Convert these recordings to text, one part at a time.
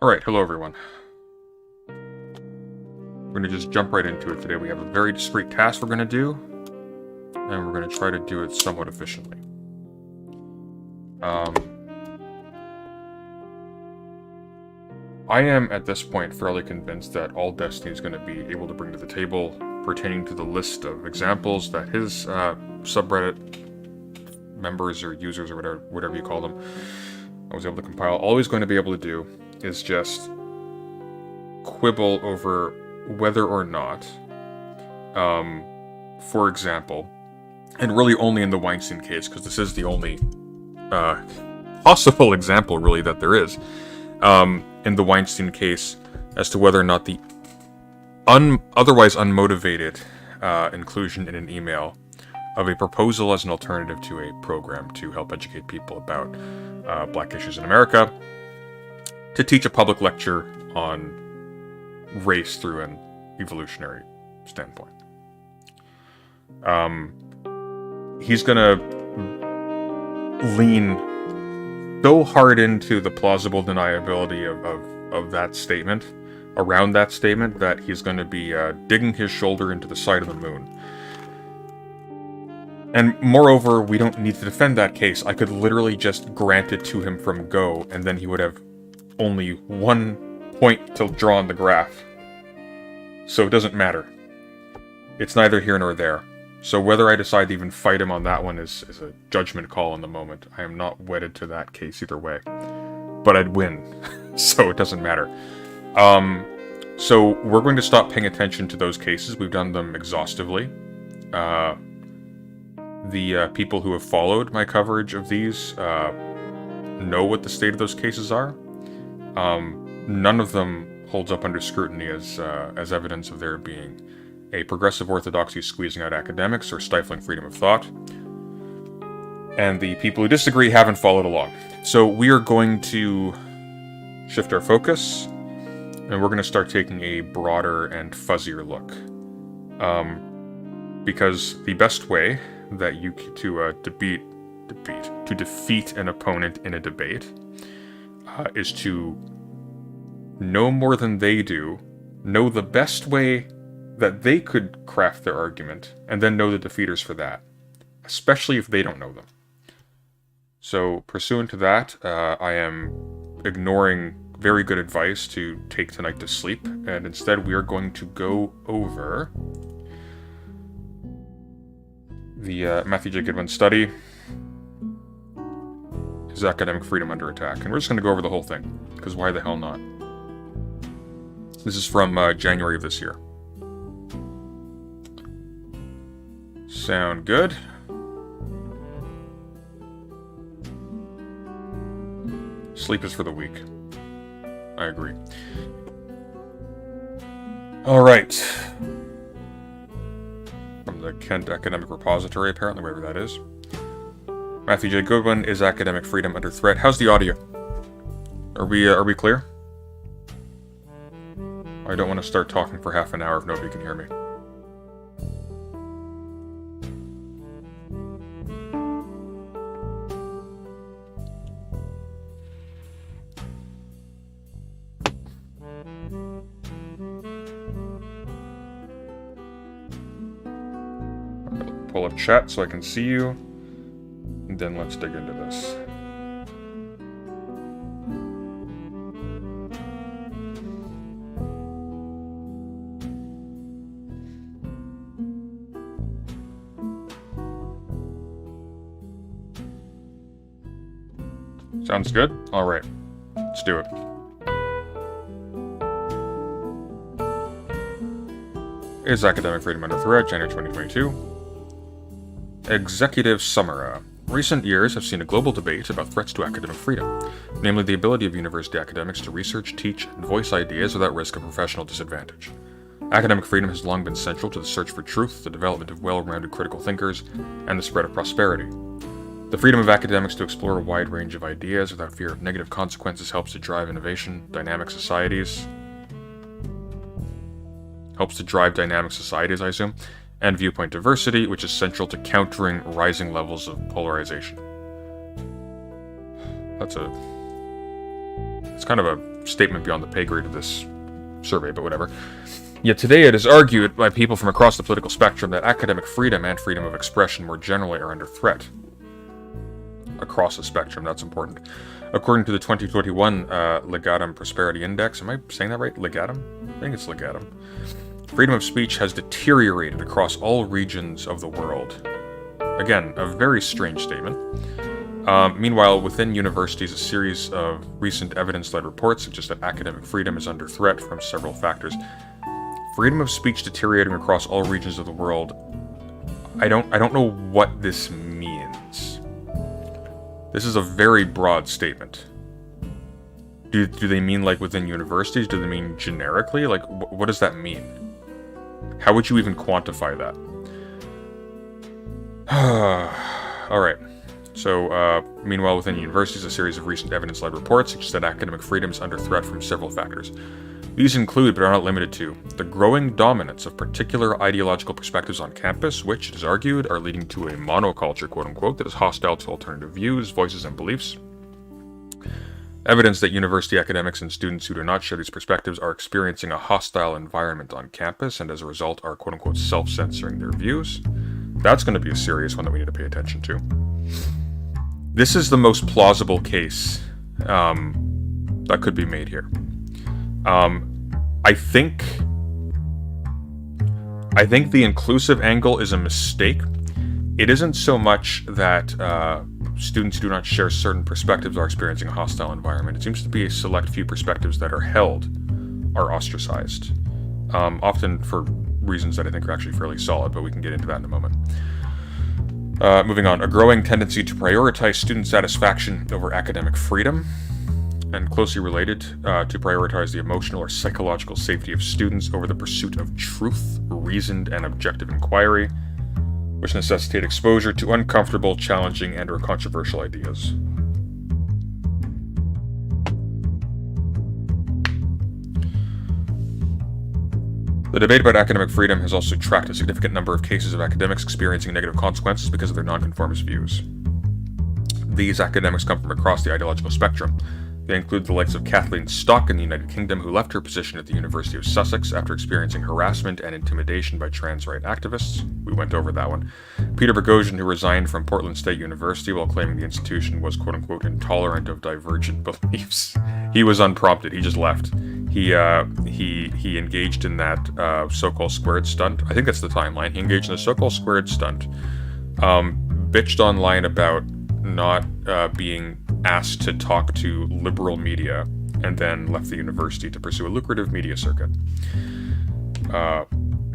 Alright, hello everyone. We're going to just jump right into it today. We have a very discrete task we're going to do, and we're going to try to do it somewhat efficiently. I am, at this point, fairly convinced that all Destiny is going to be able to bring to the table pertaining to the list of examples that his subreddit members or users or whatever you call them, I was able to compile. All he's going to be able to do is just quibble over whether or not, for example, and really only in the Weinstein case, because this is the only possible example, really, that there is, in the Weinstein case, as to whether or not the otherwise unmotivated inclusion in an email of a proposal as an alternative to a program to help educate people about black issues in America, to teach a public lecture on race through an evolutionary standpoint. He's gonna lean so hard into the plausible deniability of that statement, around that statement, that he's going to be digging his shoulder into the side of the moon. And moreover, we don't need to defend that case. I could literally just grant it to him from go, and then he would have only one point to draw on the graph. So it doesn't matter. It's neither here nor there. So whether I decide to even fight him on that one is a judgment call in the moment. I am not wedded to that case either way. But I'd win. So it doesn't matter. So we're going to stop paying attention to those cases. We've done them exhaustively. The people who have followed my coverage of these know what the state of those cases are. None of them holds up under scrutiny as evidence of there being a progressive orthodoxy squeezing out academics or stifling freedom of thought. And the people who disagree haven't followed along. So we are going to shift our focus, and we're going to start taking a broader and fuzzier look. Because the best way that you to defeat an opponent in a debate is to know more than they do, know the best way that they could craft their argument, and then know the defeaters for that, especially if they don't know them. So, pursuant to that, I am ignoring very good advice to take tonight to sleep, and instead we are going to go over the Mathew J. Goodwin study, Is Academic Freedom Under Attack? And we're just going to go over the whole thing, because why the hell not? This is from January of this year. Sound good? Sleep is for the weak. I agree. Alright. From the Kent Academic Repository, apparently, wherever that is. Mathew J. Goodwin, Is Academic Freedom Under Threat? How's the audio? Are we clear? I don't want to start talking for half an hour if nobody can hear me. Pull up chat so I can see you, and then let's dig into this. Sounds good? Alright, let's do it. Is Academic Freedom Under Threat? January 2022. Executive Summary. Recent years have seen a global debate about threats to academic freedom, namely the ability of university academics to research, teach, and voice ideas without risk of professional disadvantage. Academic freedom has long been central to the search for truth, the development of well-rounded critical thinkers, and the spread of prosperity. The freedom of academics to explore a wide range of ideas without fear of negative consequences helps to drive innovation, dynamic societies, I assume, and viewpoint diversity, which is central to countering rising levels of polarization. It's kind of a statement beyond the pay grade of this survey, but whatever. Yet today it is argued by people from across the political spectrum that academic freedom and freedom of expression more generally are under threat. Across the spectrum, that's important. According to the 2021 Legatum Prosperity Index, am I saying that right? Legatum? I think it's Legatum. Freedom of speech has deteriorated across all regions of the world. Again, a very strange statement. Meanwhile, within universities, a series of recent evidence-led reports suggest that academic freedom is under threat from several factors. Freedom of speech deteriorating across all regions of the world. I don't know what this means. This is a very broad statement. Do they mean like within universities? Do they mean generically? Like, what does that mean? How would you even quantify that? Alright. So, meanwhile, within universities, a series of recent evidence-led reports suggest that academic freedom is under threat from several factors. These include, but are not limited to, the growing dominance of particular ideological perspectives on campus, which, it is argued, are leading to a monoculture, quote-unquote, that is hostile to alternative views, voices, and beliefs. Evidence that university academics and students who do not share these perspectives are experiencing a hostile environment on campus, and as a result are, quote-unquote, self-censoring their views. That's going to be a serious one that we need to pay attention to. This is the most plausible case that could be made here. I think the inclusive angle is a mistake. It isn't so much that students who do not share certain perspectives are experiencing a hostile environment. It seems to be a select few perspectives that are held are ostracized, often for reasons that I think are actually fairly solid, but we can get into that in a moment. Moving on, a growing tendency to prioritize student satisfaction over academic freedom, and closely related, to prioritize the emotional or psychological safety of students over the pursuit of truth, reasoned, and objective inquiry, which necessitate exposure to uncomfortable, challenging, and/or controversial ideas. The debate about academic freedom has also tracked a significant number of cases of academics experiencing negative consequences because of their nonconformist views. These academics come from across the ideological spectrum. They include the likes of Kathleen Stock in the United Kingdom, who left her position at the University of Sussex after experiencing harassment and intimidation by trans right activists. We went over that one. Peter Boghossian, who resigned from Portland State University while claiming the institution was quote-unquote intolerant of divergent beliefs. He was unprompted. He just left. He engaged in that so-called squared stunt. I think that's the timeline. He engaged in a so-called squared stunt. Bitched online about not being asked to talk to liberal media, and then left the university to pursue a lucrative media circuit.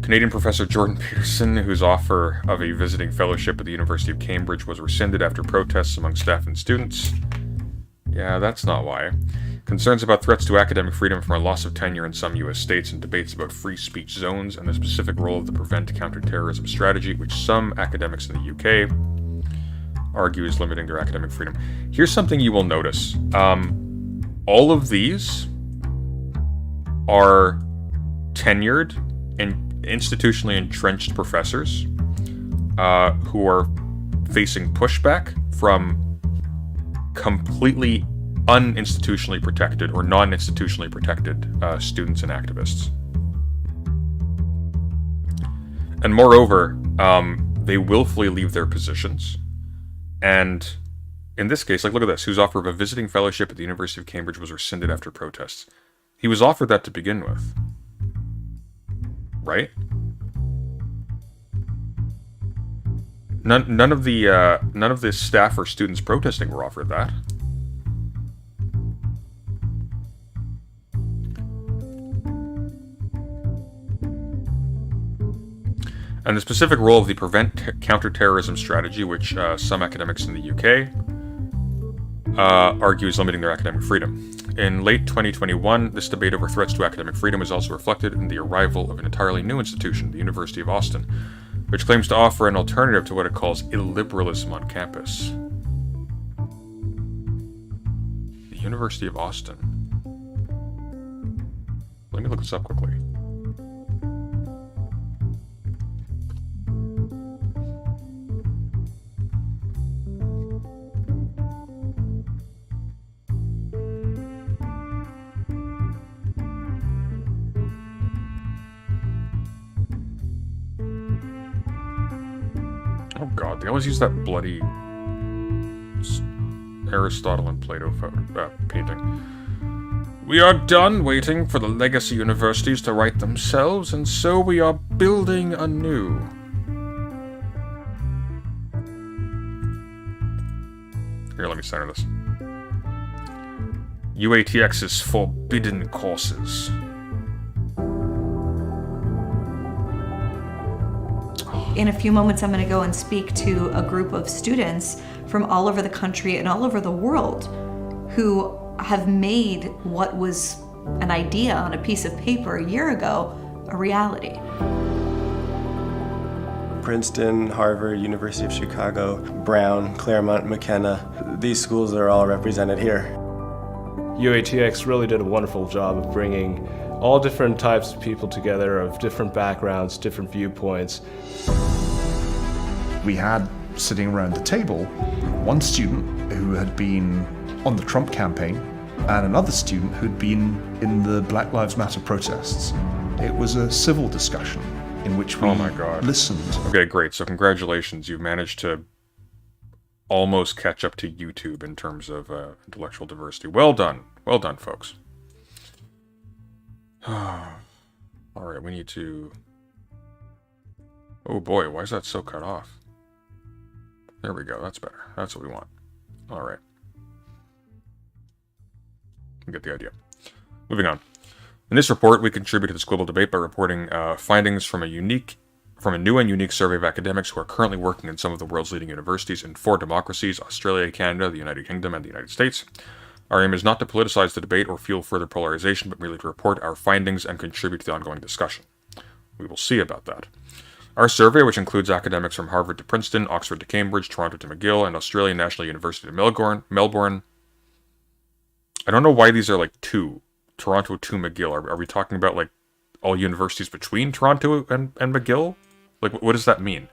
Canadian professor Jordan Peterson, whose offer of a visiting fellowship at the University of Cambridge was rescinded after protests among staff and students. Yeah, that's not why. Concerns about threats to academic freedom from a loss of tenure in some U.S. states, and debates about free speech zones and the specific role of the Prevent Counterterrorism strategy, which some academics in the UK argue is limiting their academic freedom. Here's something you will notice. All of these are tenured and institutionally entrenched professors who are facing pushback from completely uninstitutionally protected or non-institutionally protected students and activists. And moreover, they willfully leave their positions. And in this case, like, look at this, whose offer of a visiting fellowship at the University of Cambridge was rescinded after protests. He was offered that to begin with. Right? None of the staff or students protesting were offered that. And the specific role of the Prevent Counterterrorism strategy, which some academics in the UK argue is limiting their academic freedom. In late 2021, this debate over threats to academic freedom is also reflected in the arrival of an entirely new institution, the University of Austin, which claims to offer an alternative to what it calls illiberalism on campus. The University of Austin. Let me look this up quickly. Oh god, they always use that bloody Aristotle and Plato painting. We are done waiting for the legacy universities to write themselves, and so we are building anew. Here, let me center this. UATX's forbidden courses. In a few moments, I'm going to go and speak to a group of students from all over the country and all over the world who have made what was an idea on a piece of paper a year ago a reality. Princeton, Harvard, University of Chicago, Brown, Claremont, McKenna. These schools are all represented here. UATX really did a wonderful job of bringing all different types of people together, of different backgrounds, different viewpoints. We had, sitting around the table, one student who had been on the Trump campaign and another student who'd been in the Black Lives Matter protests. It was a civil discussion in which we listened. Okay, great. So congratulations. You've managed to almost catch up to YouTube in terms of intellectual diversity. Well done. Well done, folks. Alright, we need to... Oh boy, why is that so cut off? There we go, that's better. That's what we want. Alright. You get the idea. Moving on. In this report, we contribute to this global debate by reporting findings from a new and unique survey of academics who are currently working in some of the world's leading universities in 4 democracies: Australia, Canada, the United Kingdom, and the United States. Our aim is not to politicize the debate or fuel further polarization, but merely to report our findings and contribute to the ongoing discussion. We will see about that. Our survey, which includes academics from Harvard to Princeton, Oxford to Cambridge, Toronto to McGill, and Australian National University to Melbourne. I don't know why these are like 2. Toronto to McGill. Are we talking about like all universities between Toronto and McGill? Like, what does that mean?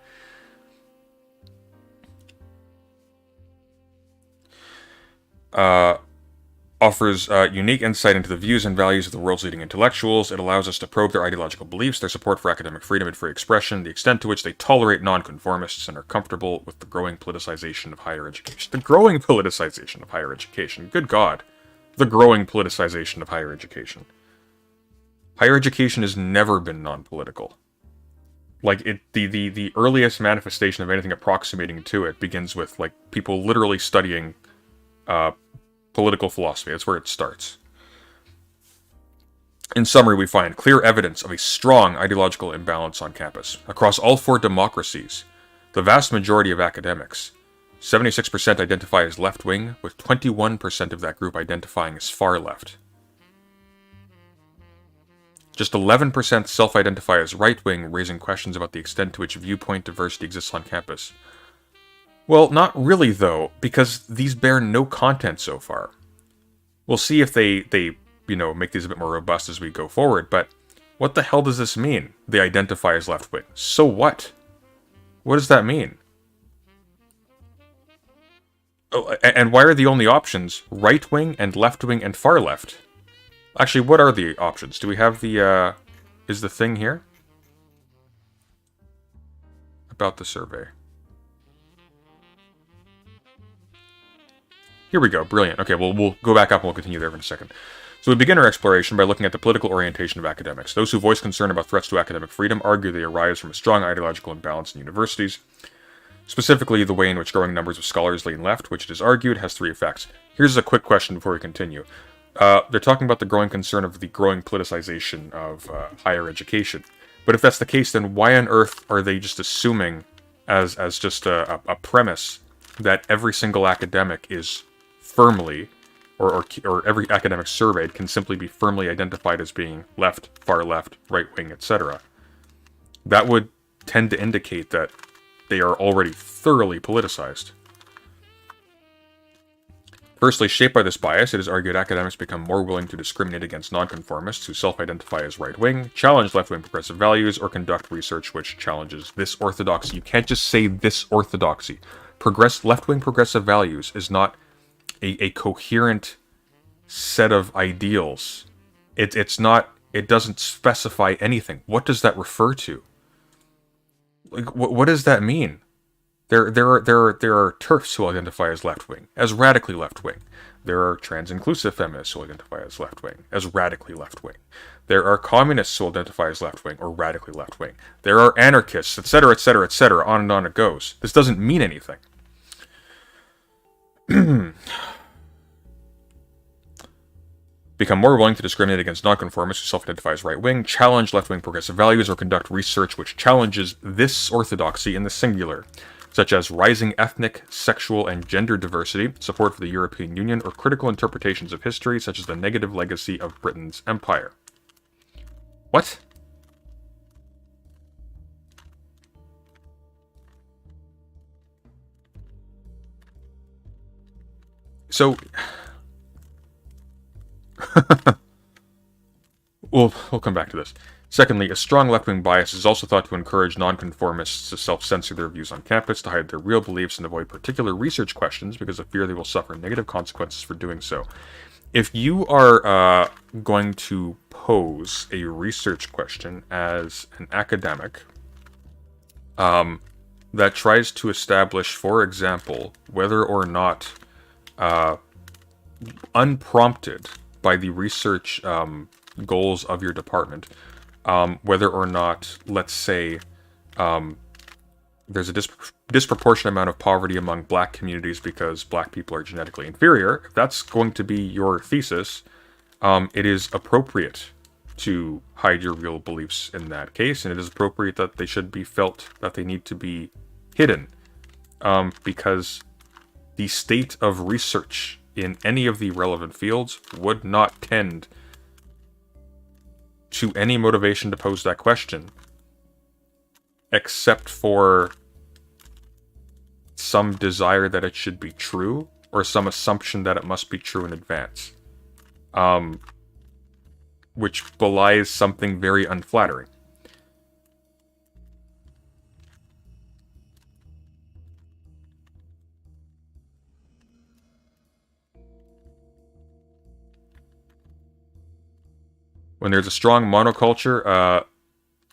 Offers unique insight into the views and values of the world's leading intellectuals. It allows us to probe their ideological beliefs, their support for academic freedom and free expression, the extent to which they tolerate nonconformists, and are comfortable with the growing politicization of higher education. The growing politicization of higher education. Good God. The growing politicization of higher education. Higher education has never been non-political. Like, the earliest manifestation of anything approximating to it begins with, like, people literally studying political philosophy. That's where it starts. In summary, we find clear evidence of a strong ideological imbalance on campus. Across all 4 democracies, the vast majority of academics, 76% identify as left-wing, with 21% of that group identifying as far-left. Just 11% self-identify as right-wing, raising questions about the extent to which viewpoint diversity exists on campus. Well, not really, though, because these bear no content so far. We'll see if they make these a bit more robust as we go forward, but what the hell does this mean? They identify as left-wing. So what? What does that mean? Oh, and why are the only options right-wing and left-wing and far-left? Actually, what are the options? Do we have the, is the thing here? About the survey. Here we go, brilliant. Okay, well, we'll go back up and we'll continue there in a second. So we begin our exploration by looking at the political orientation of academics. Those who voice concern about threats to academic freedom argue they arise from a strong ideological imbalance in universities. Specifically, the way in which growing numbers of scholars lean left, which it is argued has 3 effects. Here's a quick question before we continue. They're talking about the growing concern of the growing politicization of higher education. But if that's the case, then why on earth are they just assuming, as just a premise, that every single academic is firmly, or every academic surveyed can simply be firmly identified as being left, far left, right wing, etc.? That would tend to indicate that they are already thoroughly politicized. Firstly, shaped by this bias, it is argued academics become more willing to discriminate against nonconformists who self-identify as right-wing, challenge left-wing progressive values, or conduct research which challenges this orthodoxy. You can't just say this orthodoxy. Left-wing progressive values is not a coherent set of ideals. It's not. It doesn't specify anything. What does that refer to? Like, what does that mean? There are TERFs who identify as left-wing, as radically left-wing. There are trans-inclusive feminists who identify as left-wing, as radically left-wing. There are communists who identify as left-wing or radically left-wing. There are anarchists, etc., etc., etc., on and on it goes. This doesn't mean anything. Become more willing to discriminate against nonconformists who self-identify as right-wing, challenge left-wing progressive values, or conduct research which challenges this orthodoxy in the singular, such as rising ethnic, sexual, and gender diversity, support for the European Union, or critical interpretations of history, such as the negative legacy of Britain's empire. What? So... we'll come back to this. Secondly, a strong left-wing bias is also thought to encourage nonconformists to self-censor their views on campus, to hide their real beliefs, and avoid particular research questions because of fear they will suffer negative consequences for doing so. If you are going to pose a research question as an academic that tries to establish, for example, whether or not unprompted by the research goals of your department, whether or not, let's say, there's a disproportionate amount of poverty among black communities because black people are genetically inferior, if that's going to be your thesis, it is appropriate to hide your real beliefs in that case, and it is appropriate that they should be felt that they need to be hidden, because the state of research in any of the relevant fields would not tend to any motivation to pose that question, except for some desire that it should be true, or some assumption that it must be true in advance, which belies something very unflattering. When there's a strong monoculture,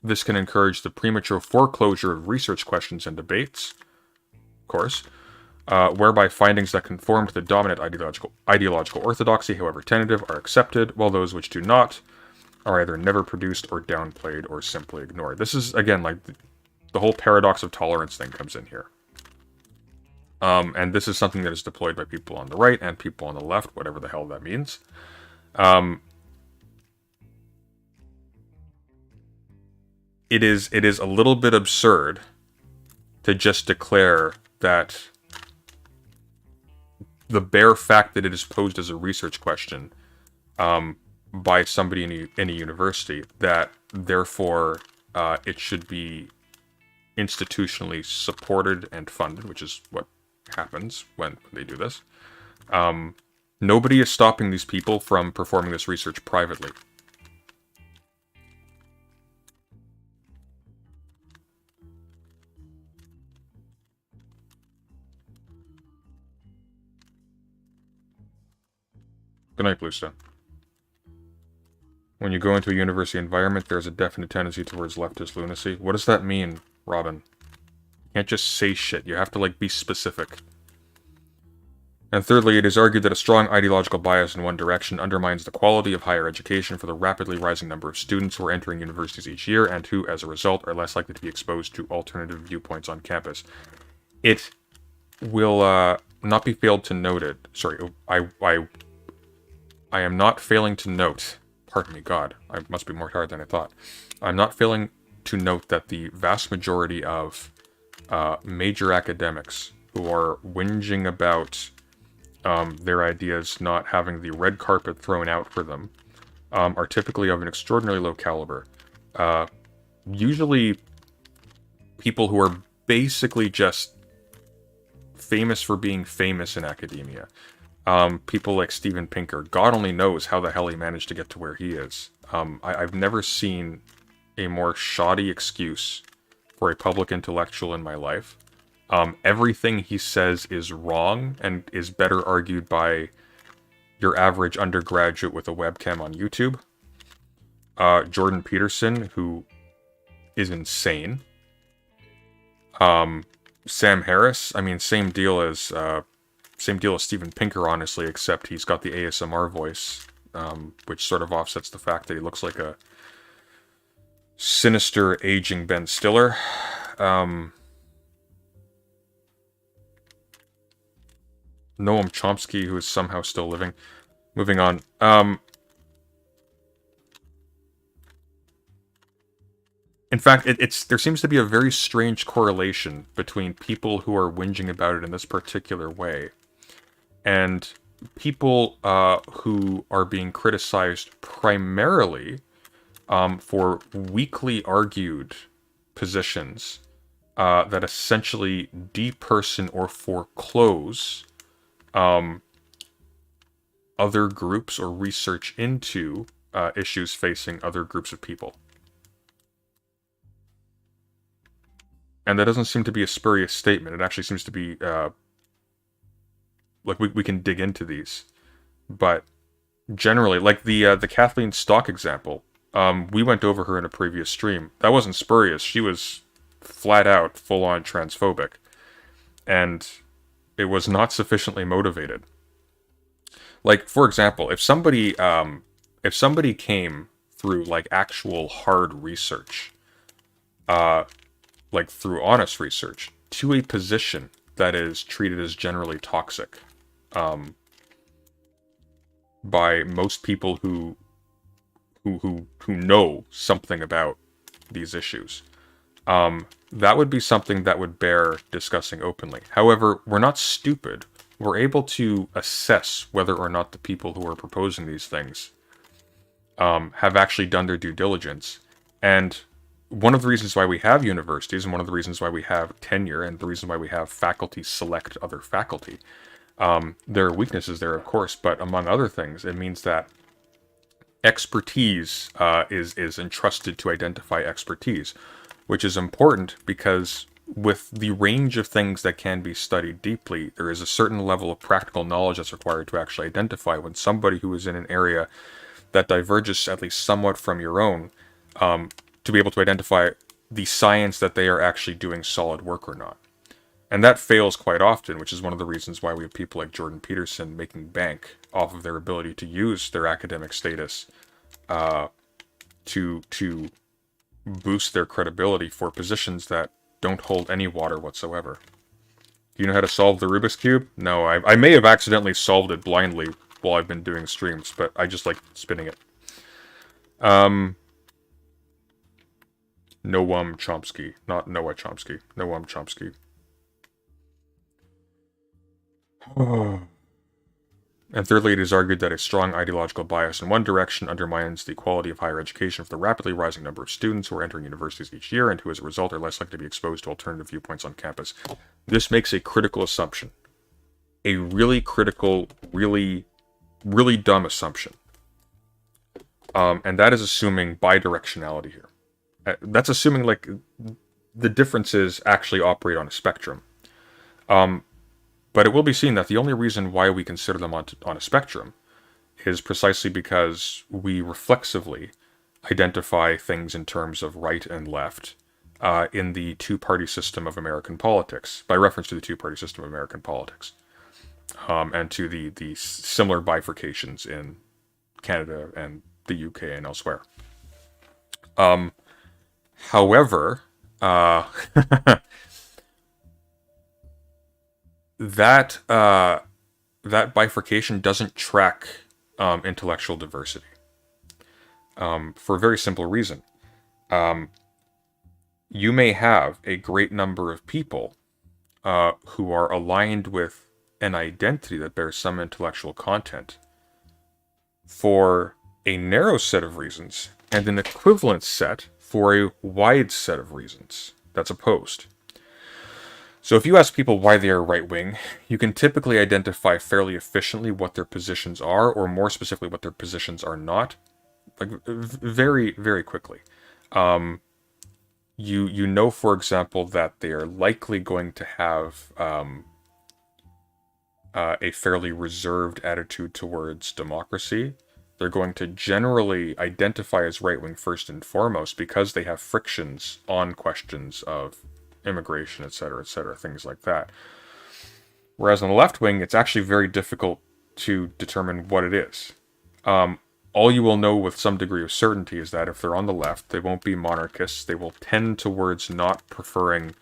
this can encourage the premature foreclosure of research questions and debates, of course, whereby findings that conform to the dominant ideological orthodoxy, however tentative, are accepted, while those which do not are either never produced or downplayed or simply ignored. This is, again, like the whole paradox of tolerance thing comes in here. And this is something that is deployed by people on the right and people on the left, whatever the hell that means. It is a little bit absurd to just declare that the bare fact that it is posed as a research question by somebody in a university, that therefore it should be institutionally supported and funded, which is what happens when they do this. Nobody is stopping these people from performing this research privately. Good night, Bluestone. When you go into a university environment, there's a definite tendency towards leftist lunacy. What does that mean, Robin? You can't just say shit. You have to, like, be specific. And thirdly, it is argued that a strong ideological bias in one direction undermines the quality of higher education for the rapidly rising number of students who are entering universities each year and who, as a result, are less likely to be exposed to alternative viewpoints on campus. It will not be failed to note it. Sorry, I am not failing to note, pardon me, God, I must be more tired than I thought. I'm not failing to note that the vast majority of major academics who are whinging about their ideas not having the red carpet thrown out for them are typically of an extraordinarily low caliber. Usually people who are basically just famous for being famous in academia. People like Steven Pinker. God only knows how the hell he managed to get to where he is. I've never seen a more shoddy excuse for a public intellectual in my life. Everything he says is wrong and is better argued by your average undergraduate with a webcam on YouTube. Jordan Peterson, who is insane. Sam Harris, I mean, same deal as Steven Pinker, honestly, except he's got the ASMR voice, which sort of offsets the fact that he looks like a sinister, aging Ben Stiller. Noam Chomsky, who is somehow still living. Moving on. In fact, there seems to be a very strange correlation between people who are whinging about it in this particular way and people who are being criticized primarily for weakly argued positions that essentially deperson or foreclose other groups or research into issues facing other groups of people. And that doesn't seem to be a spurious statement. It actually seems to be, like, we can dig into these. But generally, like the Kathleen Stock example, we went over her in a previous stream. That wasn't spurious. She was flat out, full-on transphobic. And it was not sufficiently motivated. Like, for example, if somebody came through, like, actual hard research, like through honest research, to a position that is treated as generally toxic by most people who know something about these issues, that would be something that would bear discussing openly. However, we're not stupid. We're able to assess whether or not the people who are proposing these things have actually done their due diligence. And one of the reasons why we have universities, and one of the reasons why we have tenure, and the reason why we have faculty select other faculty, there are weaknesses there, of course, but among other things, it means that expertise is entrusted to identify expertise, which is important because with the range of things that can be studied deeply, there is a certain level of practical knowledge that's required to actually identify when somebody who is in an area that diverges at least somewhat from your own, to be able to identify the science that they are actually doing solid work or not. And that fails quite often, which is one of the reasons why we have people like Jordan Peterson making bank off of their ability to use their academic status to boost their credibility for positions that don't hold any water whatsoever. Do you know how to solve the Rubik's Cube? No, I may have accidentally solved it blindly while I've been doing streams, but I just like spinning it. Noam Chomsky, not Noah Chomsky. Noam Chomsky. And thirdly, it is argued that a strong ideological bias in one direction undermines the quality of higher education for the rapidly rising number of students who are entering universities each year and who, as a result, are less likely to be exposed to alternative viewpoints on campus. This makes a critical assumption. A really critical, really dumb assumption. And that is assuming bidirectionality here. That's assuming, like, the differences actually operate on a spectrum. But it will be seen that the only reason why we consider them on a spectrum is precisely because we reflexively identify things in terms of right and left in the two-party system of American politics, by reference to the two-party system of American politics, and to the similar bifurcations in Canada and the UK and elsewhere. However, that bifurcation doesn't track intellectual diversity for a very simple reason. You may have a great number of people who are aligned with an identity that bears some intellectual content for a narrow set of reasons, and an equivalent set for a wide set of reasons that's opposed. So if you ask people why they are right-wing, you can typically identify fairly efficiently what their positions are, or more specifically what their positions are not, like very, very quickly. You know, for example, that they are likely going to have a fairly reserved attitude towards democracy. They're going to generally identify as right-wing first and foremost because they have frictions on questions of immigration, etc., things like that. Whereas on the left wing, it's actually very difficult to determine what it is. All you will know with some degree of certainty is that if they're on the left, they won't be monarchists. They will tend towards not preferring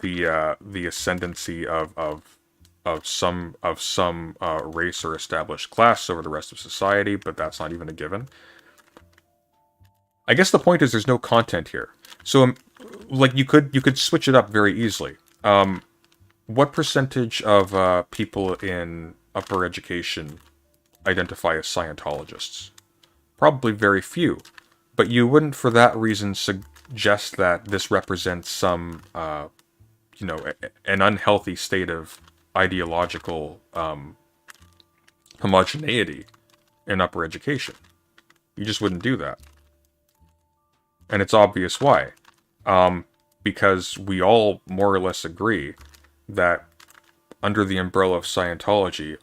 the ascendancy of some race or established class over the rest of society, but that's not even a given. I guess the point is there's no content here. So, like, you could switch it up very easily. What percentage of people in upper education identify as Scientologists? Probably very few. But you wouldn't, for that reason, suggest that this represents some, an unhealthy state of ideological homogeneity in upper education. You just wouldn't do that. And it's obvious why. Because we all more or less agree that under the umbrella of Scientology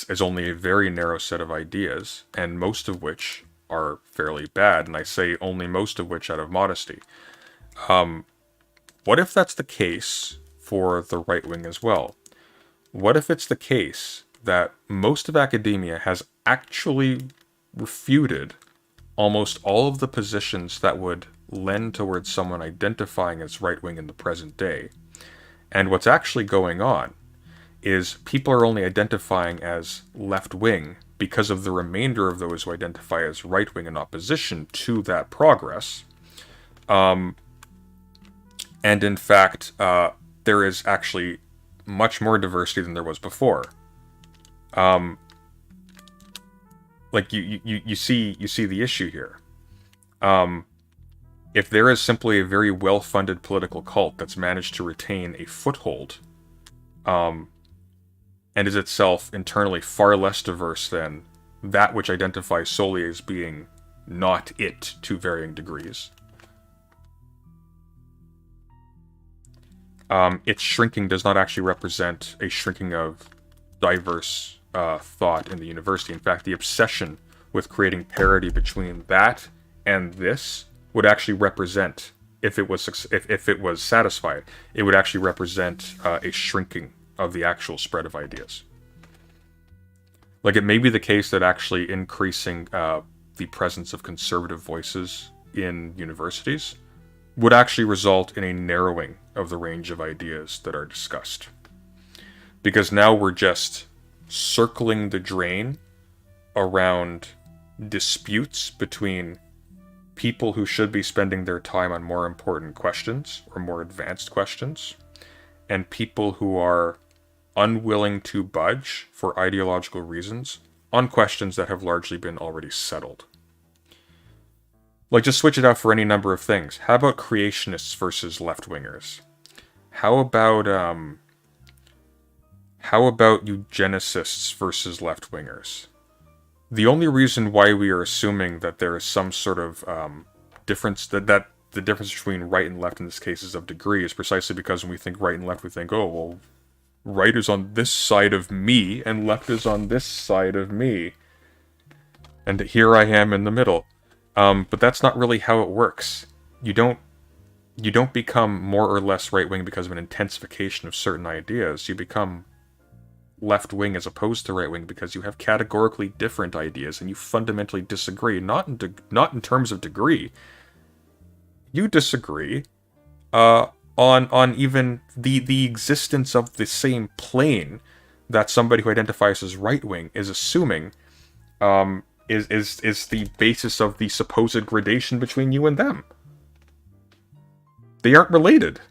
is only a very narrow set of ideas, and most of which are fairly bad, and I say only most of which out of modesty. What if that's the case for the right wing as well? What if it's the case that most of academia has actually refuted almost all of the positions that would lend towards someone identifying as right-wing in the present day? And what's actually going on is people are only identifying as left-wing because of the remainder of those who identify as right-wing in opposition to that progress. And in fact, there is actually much more diversity than there was before. Like you see the issue here. If there is simply a very well-funded political cult that's managed to retain a foothold, and is itself internally far less diverse than that which identifies solely as being not it to varying degrees, its shrinking does not actually represent a shrinking of diverse thought in the university. In fact, the obsession with creating parity between that and this would actually represent, if it was satisfied, it would actually represent a shrinking of the actual spread of ideas. Like, it may be the case that actually increasing the presence of conservative voices in universities would actually result in a narrowing of the range of ideas that are discussed. Because now we're just circling the drain around disputes between people who should be spending their time on more important questions or more advanced questions, and people who are unwilling to budge for ideological reasons on questions that have largely been already settled. Like, just switch it out for any number of things. How about creationists versus left-wingers? How about eugenicists versus left-wingers? The only reason why we are assuming that there is some sort of difference, that the difference between right and left in this case is of degree, is precisely because when we think right and left, we think, oh, well, right is on this side of me, and left is on this side of me. And here I am in the middle. But that's not really how it works. You don't become more or less right-wing because of an intensification of certain ideas. You become left-wing as opposed to right-wing because you have categorically different ideas and you fundamentally disagree, not in terms of degree. You disagree on even the existence of the same plane that somebody who identifies as right-wing is assuming is the basis of the supposed gradation between you and them. They aren't related.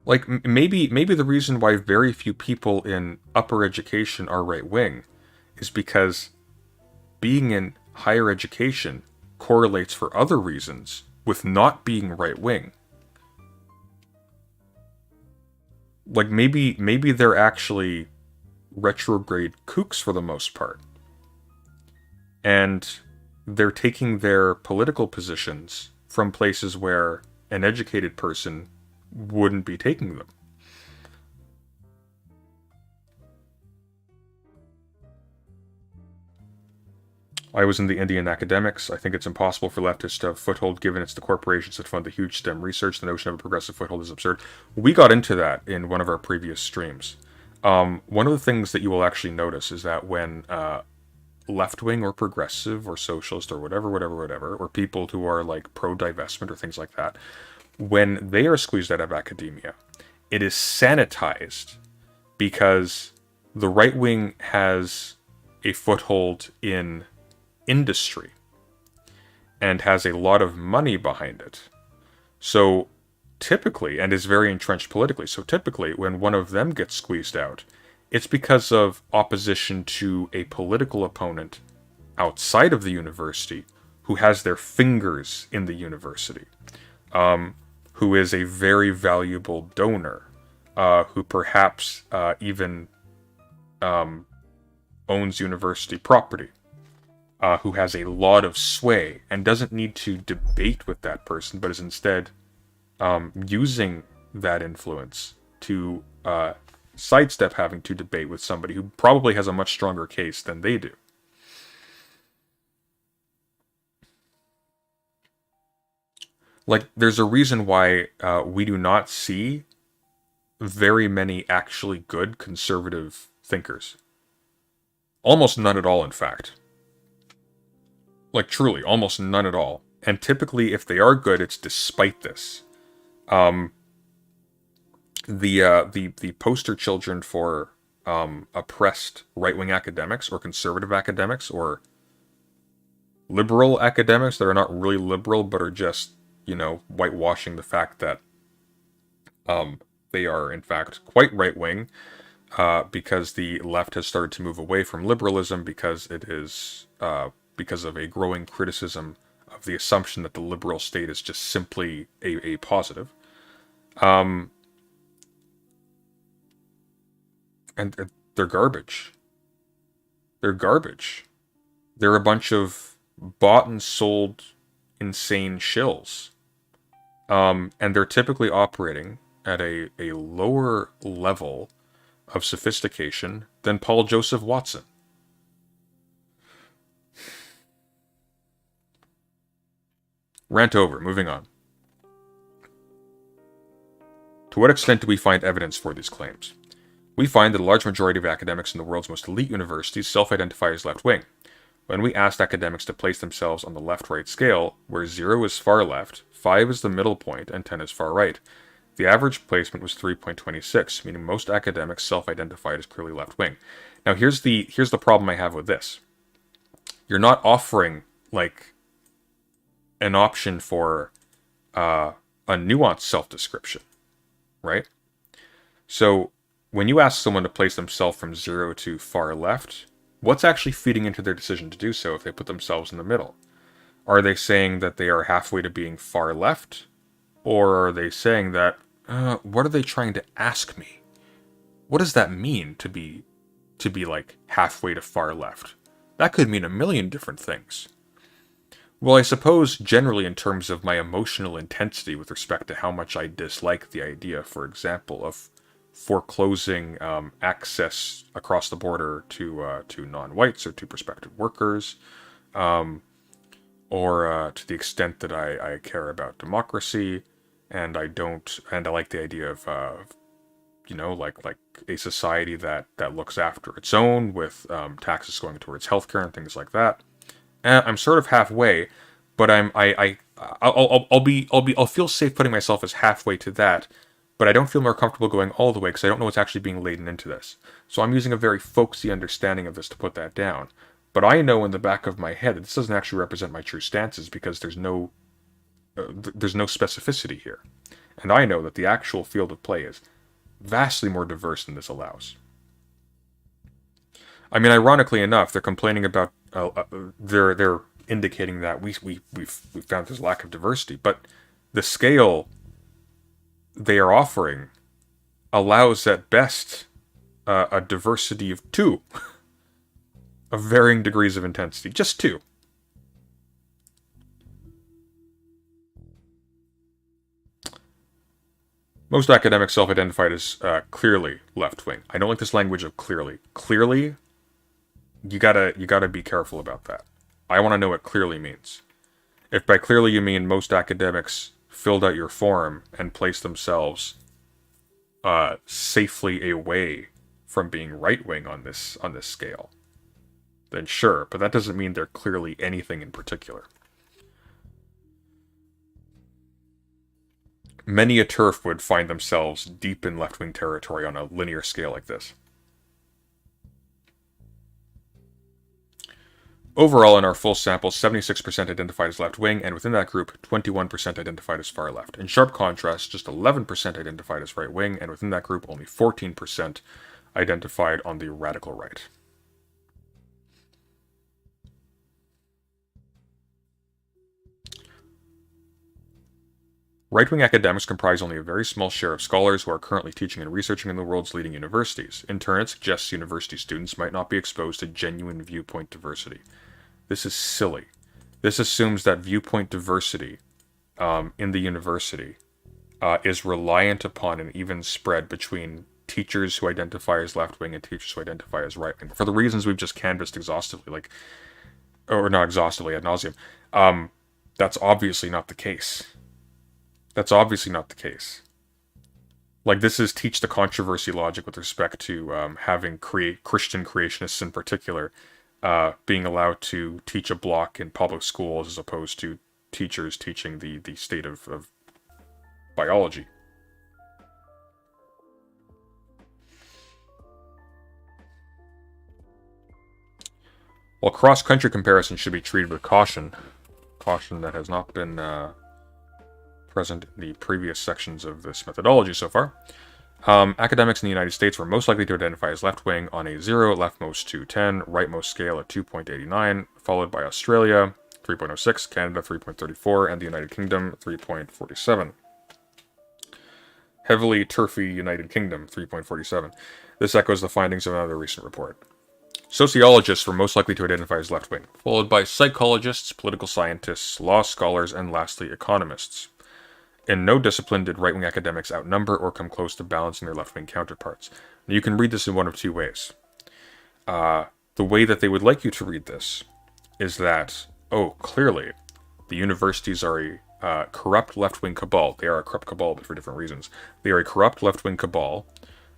Like, maybe the reason why very few people in upper education are right-wing is because being in higher education correlates for other reasons with not being right-wing. Like, maybe they're actually retrograde kooks for the most part. And they're taking their political positions from places where an educated person wouldn't be taking them. I was in the Indian academics. I think it's impossible for leftists to have foothold given it's the corporations that fund the huge STEM research. The notion of a progressive foothold is absurd. We got into that in one of our previous streams. One of the things that you will actually notice is that when left-wing or progressive or socialist or whatever, or people who are like pro-divestment or things like that, when they are squeezed out of academia, it is sanitized because the right wing has a foothold in industry and has a lot of money behind it. So typically, and is very entrenched politically, so typically when one of them gets squeezed out, it's because of opposition to a political opponent outside of the university who has their fingers in the university, who is a very valuable donor, who perhaps even owns university property, who has a lot of sway and doesn't need to debate with that person, but is instead using that influence to sidestep having to debate with somebody who probably has a much stronger case than they do. Like, there's a reason why we do not see very many actually good conservative thinkers. Almost none at all, in fact. Like, truly, almost none at all. And typically, if they are good, it's despite this. The poster children for oppressed right-wing academics or conservative academics or liberal academics that are not really liberal but are just, whitewashing the fact that they are, in fact, quite right-wing because the left has started to move away from liberalism because it is because of a growing criticism of the assumption that the liberal state is just simply a positive. And they're garbage. They're garbage. They're a bunch of bought and sold insane shills. And they're typically operating at a lower level of sophistication than Paul Joseph Watson. Rant over. Moving on. To what extent do we find evidence for these claims? We find that a large majority of academics in the world's most elite universities self-identify as left-wing. When we asked academics to place themselves on the left-right scale, where 0 is far left, 5 is the middle point, and 10 is far right, the average placement was 3.26, meaning most academics self-identified as clearly left-wing. Now here's the problem I have with this. You're not offering, like, an option for a nuanced self-description, right? So when you ask someone to place themselves from 0 to far left, what's actually feeding into their decision to do so if they put themselves in the middle? Are they saying that they are halfway to being far left? Or are they saying that, what are they trying to ask me? What does that mean to be like halfway to far left? That could mean a million different things. Well, I suppose generally in terms of my emotional intensity with respect to how much I dislike the idea, for example, of foreclosing access across the border to non-whites or to prospective workers, or to the extent that I care about democracy, and I like the idea of like a society that looks after its own with taxes going towards healthcare and things like that. I'm sort of halfway, but I'll feel safe putting myself as halfway to that. But I don't feel more comfortable going all the way because I don't know what's actually being laden into this. So I'm using a very folksy understanding of this to put that down. But I know in the back of my head that this doesn't actually represent my true stances because there's no specificity here. And I know that the actual field of play is vastly more diverse than this allows. I mean, ironically enough, they're complaining about they're indicating that we've found this lack of diversity, but the scale they are offering allows at best a diversity of 2 of varying degrees of intensity. Just 2. Most academics self-identified as clearly left-wing. I don't like this language of clearly. Clearly, you gotta be careful about that. I want to know what clearly means. If by clearly you mean most academics filled out your form and placed themselves safely away from being right-wing on this scale, then sure, but that doesn't mean they're clearly anything in particular. Many a turf would find themselves deep in left-wing territory on a linear scale like this. Overall, in our full sample, 76% identified as left-wing, and within that group, 21% identified as far left. In sharp contrast, just 11% identified as right-wing, and within that group, only 14% identified on the radical right. Right-wing academics comprise only a very small share of scholars who are currently teaching and researching in the world's leading universities. In turn, it suggests university students might not be exposed to genuine viewpoint diversity. This is silly. This assumes that viewpoint diversity in the university is reliant upon an even spread between teachers who identify as left-wing and teachers who identify as right-wing. For the reasons we've just canvassed exhaustively, or not exhaustively, ad nauseum, that's obviously not the case. That's obviously not the case. This is teach the controversy logic with respect to having Christian creationists in particular being allowed to teach a block in public schools as opposed to teachers teaching the state of biology. While cross-country comparisons should be treated with caution that has not been present in the previous sections of this methodology so far, academics in the United States were most likely to identify as left-wing on a 0, leftmost to 10, rightmost scale at 2.89, followed by Australia, 3.06, Canada, 3.34, and the United Kingdom, 3.47. Heavily turfy United Kingdom, 3.47. This echoes the findings of another recent report. Sociologists were most likely to identify as left-wing, followed by psychologists, political scientists, law scholars, and lastly, economists. In no discipline did right-wing academics outnumber or come close to balancing their left-wing counterparts. Now, you can read this in one of two ways. The way that they would like you to read this is that, clearly, the universities are a corrupt left-wing cabal. They are a corrupt cabal, but for different reasons. They are a corrupt left-wing cabal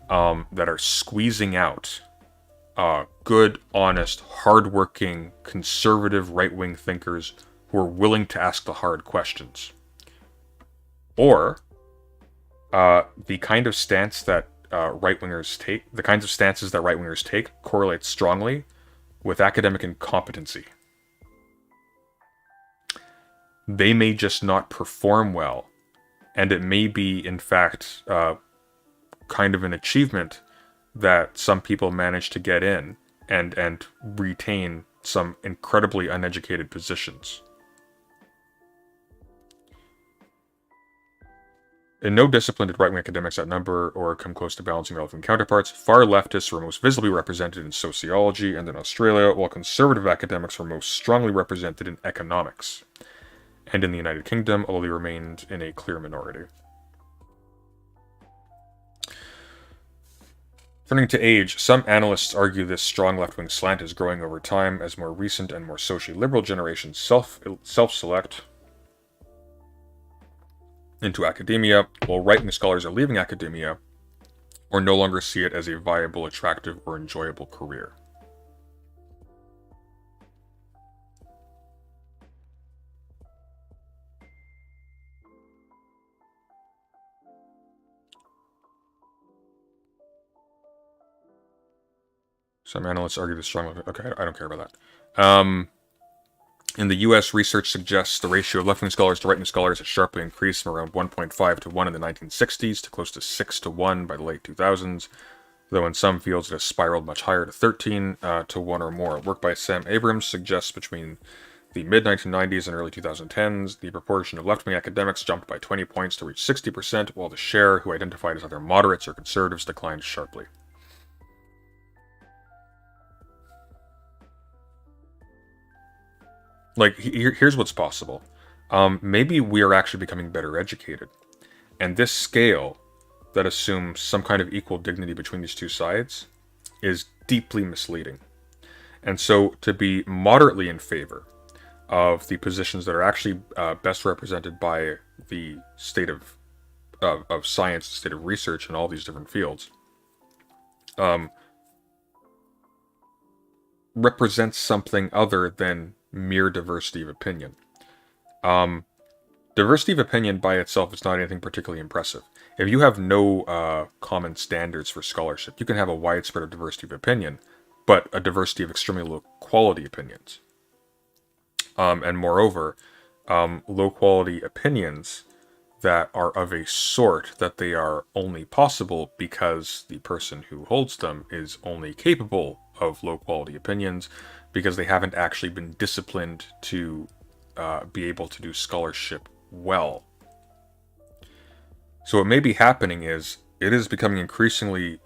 that are squeezing out good, honest, hard-working, conservative right-wing thinkers who are willing to ask the hard questions. Or the kind of stance that right-wingers take, the kinds of stances that right-wingers take correlate strongly with academic incompetency. They may just not perform well, and it may be, in fact, kind of an achievement that some people manage to get in and retain some incredibly uneducated positions. In no discipline did right-wing academics outnumber or come close to balancing relevant counterparts. Far leftists were most visibly represented in sociology and in Australia, while conservative academics were most strongly represented in economics. And in the United Kingdom, although they remained in a clear minority. Turning to age, some analysts argue this strong left-wing slant is growing over time as more recent and more socially liberal generations self-select into academia, while right-wing scholars are leaving academia or no longer see it as a viable, attractive, or enjoyable career. Some analysts argue this strongly. Okay, I don't care about that. In the U.S., research suggests the ratio of left-wing scholars to right-wing scholars has sharply increased from around 1.5 to 1 in the 1960s to close to 6 to 1 by the late 2000s, though in some fields it has spiraled much higher to 13 to 1 or more. Work by Sam Abrams suggests between the mid-1990s and early 2010s, the proportion of left-wing academics jumped by 20 points to reach 60%, while the share who identified as either moderates or conservatives declined sharply. Here's what's possible. Maybe we are actually becoming better educated. And this scale that assumes some kind of equal dignity between these two sides is deeply misleading. And so to be moderately in favor of the positions that are actually best represented by the state of science, the state of research in all these different fields, represents something other than mere diversity of opinion. Diversity of opinion by itself is not anything particularly impressive. If you have no common standards for scholarship, you can have a widespread of diversity of opinion, but a diversity of extremely low quality opinions. And moreover, low quality opinions that are of a sort that they are only possible because the person who holds them is only capable of low quality opinions, because they haven't actually been disciplined to be able to do scholarship well. So what may be happening is, it is becoming increasingly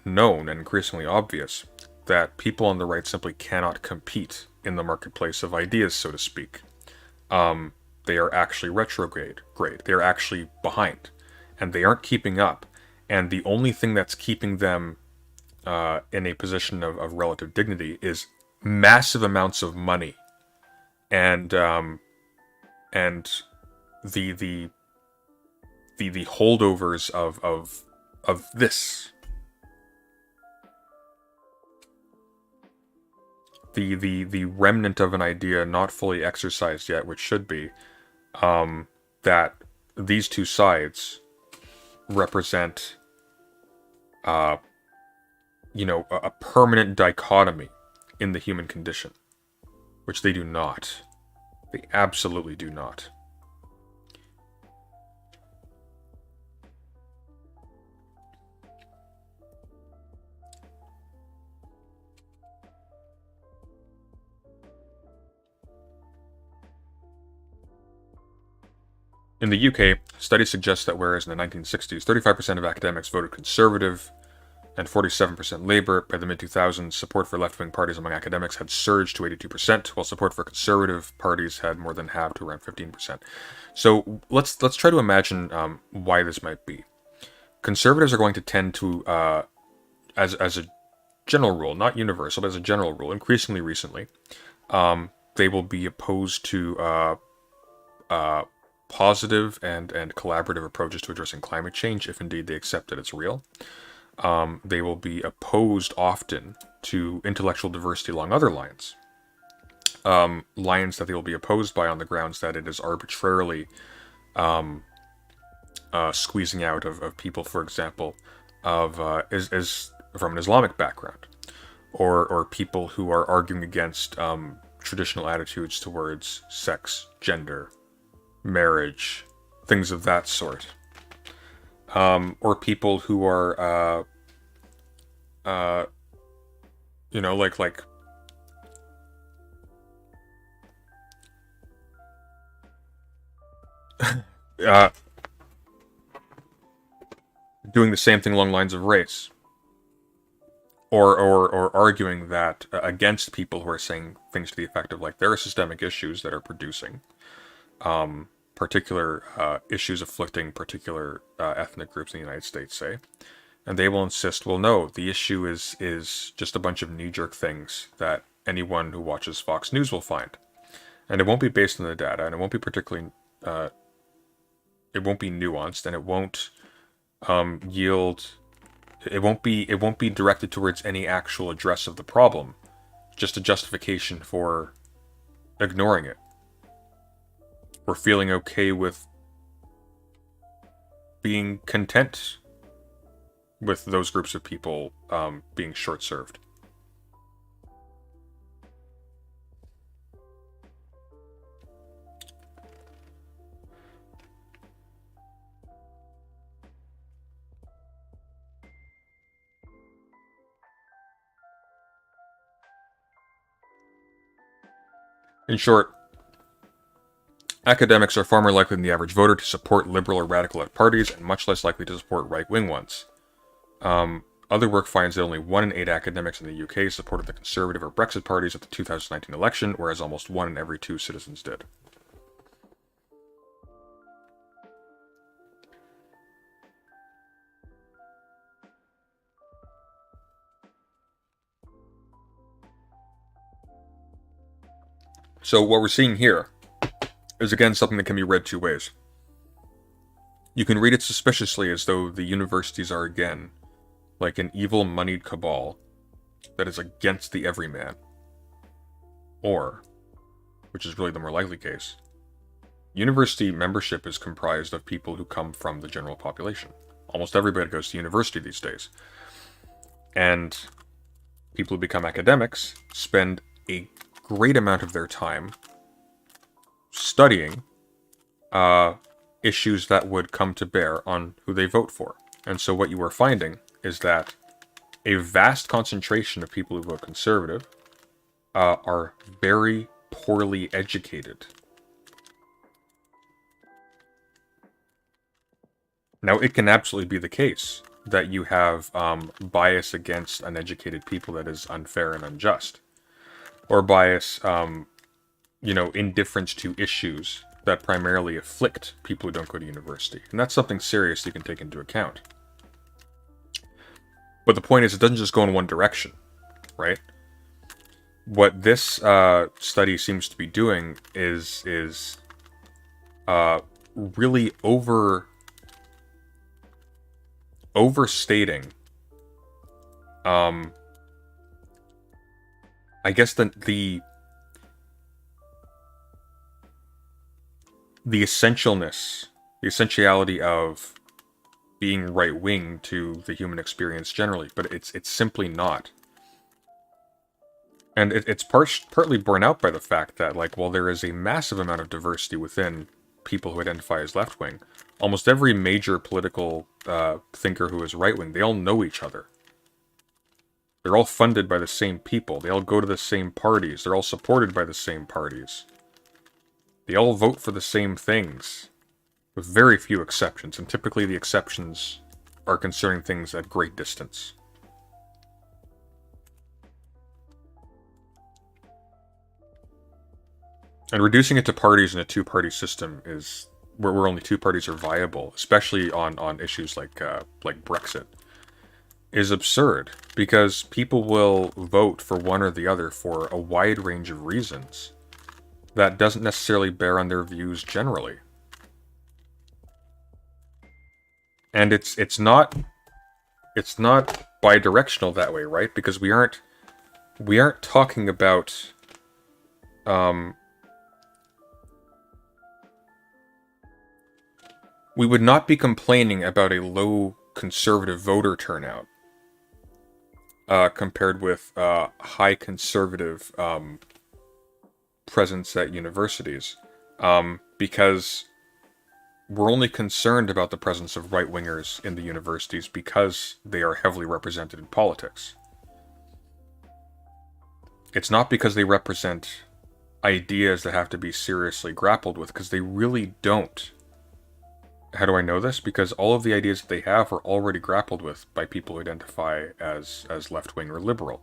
known and increasingly obvious that people on the right simply cannot compete in the marketplace of ideas, so to speak. They are actually retrograde. They are actually behind, and they aren't keeping up. And the only thing that's keeping them in a position of relative dignity is massive amounts of money, and the holdovers of this. The remnant of an idea not fully exercised yet, which should be, that these two sides represent, a permanent dichotomy in the human condition, which they do not. They absolutely do not. In the UK, studies suggest that whereas in the 1960s, 35% of academics voted Conservative and 47% Labour, by the mid-2000s, support for left-wing parties among academics had surged to 82%, while support for conservative parties had more than halved to around 15%. So let's try to imagine why this might be. Conservatives are going to tend to, as a general rule, not universal, but as a general rule, increasingly recently, they will be opposed to positive and collaborative approaches to addressing climate change, if indeed they accept that it's real. They will be opposed often to intellectual diversity along other lines. Lines that they will be opposed by on the grounds that it is arbitrarily squeezing out of people, for example, is from an Islamic background, or people who are arguing against traditional attitudes towards sex, gender, marriage, things of that sort, or people who are, like doing the same thing along lines of race, or arguing that against people who are saying things to the effect of, like, there are systemic issues that are producing particular issues afflicting particular ethnic groups in the United States, say, and they will insist, well, no, the issue is just a bunch of knee-jerk things that anyone who watches Fox News will find, and it won't be based on the data, and it won't be particularly, it won't be nuanced, and it won't yield, it won't be directed towards any actual address of the problem, just a justification for ignoring it. We're feeling okay with being content with those groups of people being short-served. In short, academics are far more likely than the average voter to support liberal or radical left parties, and much less likely to support right-wing ones. Other work finds that only 1 in 8 academics in the UK supported the Conservative or Brexit parties at the 2019 election, whereas almost 1 in every 2 citizens did. So what we're seeing here is, again, something that can be read two ways. You can read it suspiciously as though the universities are, again, like an evil, moneyed cabal that is against the everyman. Or, which is really the more likely case, university membership is comprised of people who come from the general population. Almost everybody goes to university these days. And people who become academics spend a great amount of their time studying issues that would come to bear on who they vote for. And so what you are finding is that a vast concentration of people who vote conservative are very poorly educated. Now, it can absolutely be the case that you have bias against uneducated people that is unfair and unjust. Or bias, indifference to issues that primarily afflict people who don't go to university. And that's something serious you can take into account. But the point is, it doesn't just go in one direction, right? What this study seems to be doing is really overstating, I guess the essentialness, the essentiality of being right-wing to the human experience generally, but it's simply not. And it's partly borne out by the fact that, like, while there is a massive amount of diversity within people who identify as left-wing, almost every major political thinker who is right-wing, they all know each other. They're all funded by the same people. They all go to the same parties. They're all supported by the same parties. They all vote for the same things, with very few exceptions, and typically the exceptions are concerning things at great distance. And reducing it to parties in a two-party system is where only two parties are viable, especially on issues like Brexit, is absurd, because people will vote for one or the other for a wide range of reasons that doesn't necessarily bear on their views generally. And it's not bi-directional that way, right? Because we aren't talking about we would not be complaining about a low conservative voter turnout compared with high conservative presence at universities, because we're only concerned about the presence of right-wingers in the universities because they are heavily represented in politics. It's not because they represent ideas that have to be seriously grappled with, because they really don't. How do I know this? Because all of the ideas that they have are already grappled with by people who identify as left-wing or liberal.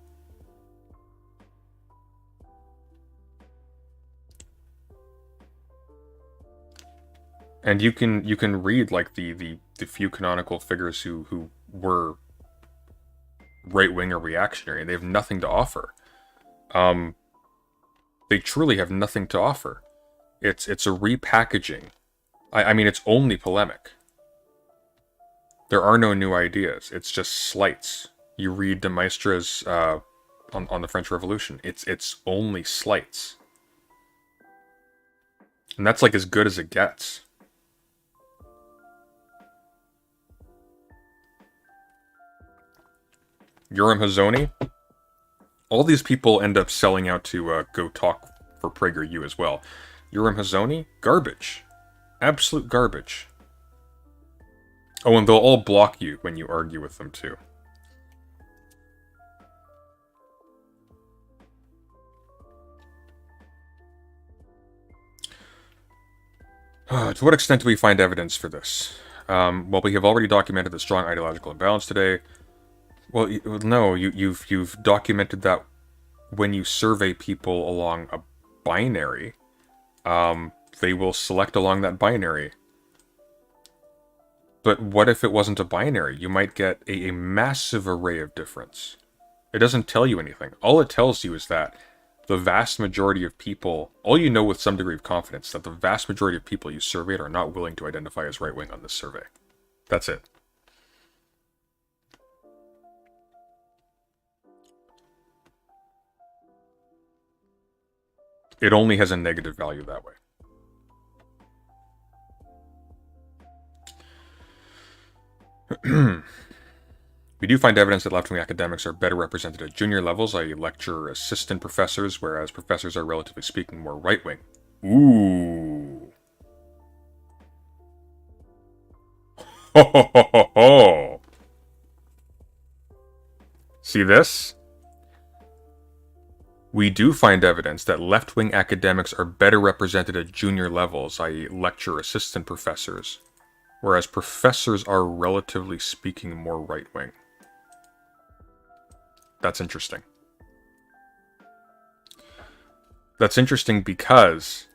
And you can read, like, the few canonical figures who were right-wing or reactionary, and they have nothing to offer. They truly have nothing to offer. It's a repackaging. I mean, it's only polemic. There are no new ideas. It's just slights. You read de Maistre's on the French Revolution. It's only slights. And that's like as good as it gets. Urim Hazoni. All these people end up selling out to go talk for PragerU as well. Urim Hazoni? Garbage. Absolute garbage. Oh, and they'll all block you when you argue with them, too. To what extent do we find evidence for this? Well, we have already documented the strong ideological imbalance today. Well, no, you've documented that when you survey people along a binary, they will select along that binary. But what if it wasn't a binary? You might get a massive array of difference. It doesn't tell you anything. All it tells you is that the vast majority of people, all you know with some degree of confidence, that the vast majority of people you surveyed are not willing to identify as right-wing on this survey. That's it. It only has a negative value that way. We do find evidence that left-wing academics are better represented at junior levels, i.e. lecturer assistant professors, whereas professors are, relatively speaking, more right-wing. Ooh. Ho ho ho ho ho. See this? We do find evidence that left-wing academics are better represented at junior levels, i.e. lecturer assistant professors, whereas professors are, relatively speaking, more right-wing. That's interesting. That's interesting because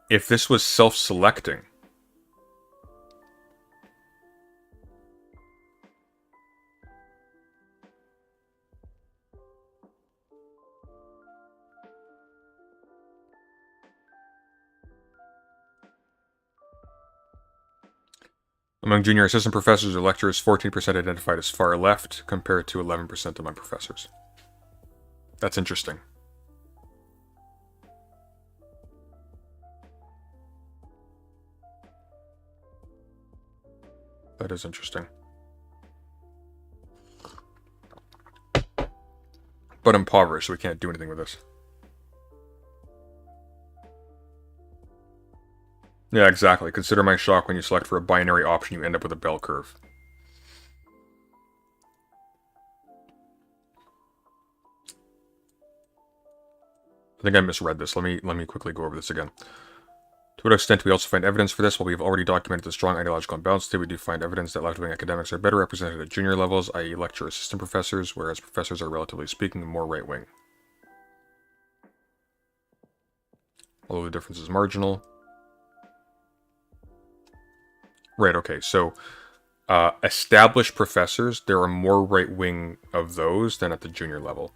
if this was self-selecting, among junior assistant professors or lecturers, 14% identified as far left, compared to 11% among professors. That's interesting. That is interesting. But impoverished, so we can't do anything with this. Yeah, exactly. Consider my shock when you select for a binary option, you end up with a bell curve. I think I misread this. Let me quickly go over this again. To what extent do we also find evidence for this? Well, we have already documented the strong ideological imbalance. Today we do find evidence that left-wing academics are better represented at junior levels, i.e. lecturer assistant professors, whereas professors are, relatively speaking, more right-wing. Although the difference is marginal. Right, okay, so established professors, there are more right-wing of those than at the junior level.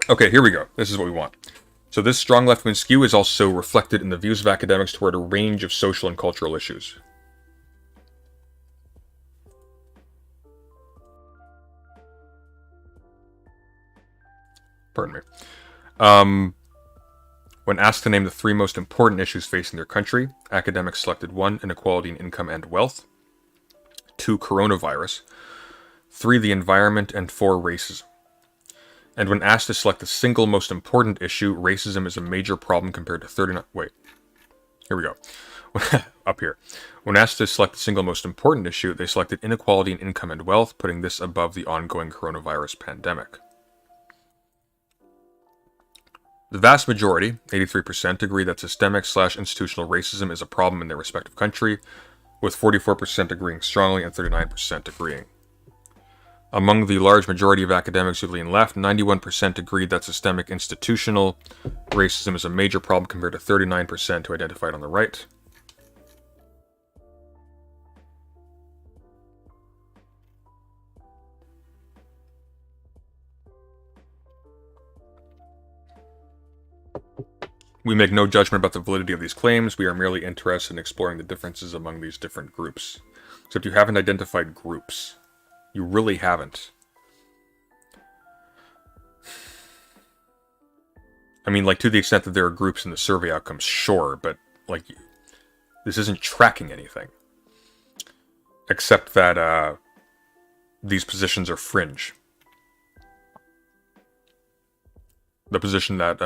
Okay, here we go. This is what we want. So this strong left-wing skew is also reflected in the views of academics toward a range of social and cultural issues. Pardon me. When asked to name the 3 most important issues facing their country, academics selected 1, inequality in income and wealth, 2, coronavirus, 3, the environment, and 4, racism. And when asked to select the single most important issue, racism is a major problem compared to 39... Wait. Here we go. Up here. When asked to select the single most important issue, they selected inequality in income and wealth, putting this above the ongoing coronavirus pandemic. The vast majority, 83%, agree that systemic/institutional racism is a problem in their respective country, with 44% agreeing strongly and 39% agreeing. Among the large majority of academics who lean left, 91% agreed that systemic institutional racism is a major problem compared to 39% who identified on the right. We make no judgment about the validity of these claims. We are merely interested in exploring the differences among these different groups. Except you haven't identified groups. You really haven't. I mean, like, to the extent that there are groups in the survey outcomes, sure, but, like, this isn't tracking anything. Except that, these positions are fringe. The position that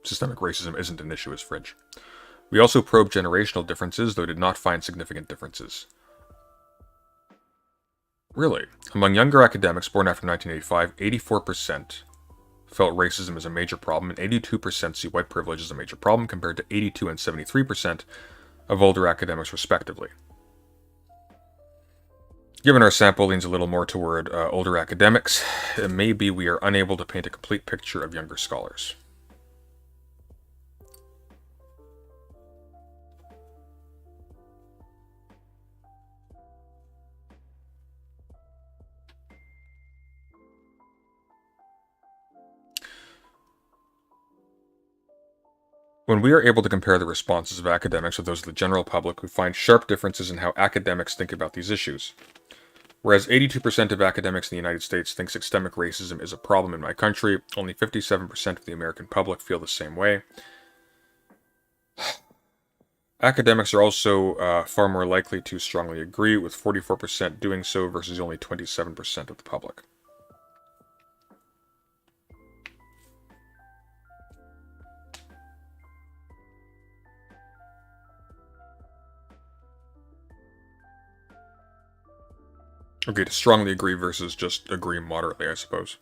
systemic racism isn't an issue is fringe. We also probed generational differences, though did not find significant differences. Really? Among younger academics born after 1985, 84% felt racism is a major problem, and 82% see white privilege as a major problem, compared to 82% and 73% of older academics, respectively. Given our sample leans a little more toward older academics, it may be we are unable to paint a complete picture of younger scholars. When we are able to compare the responses of academics with those of the general public, we find sharp differences in how academics think about these issues. Whereas 82% of academics in the United States think systemic racism is a problem in my country, only 57% of the American public feel the same way. Academics are also far more likely to strongly agree, with 44% doing so versus only 27% of the public. Okay, to strongly agree versus just agree moderately, I suppose.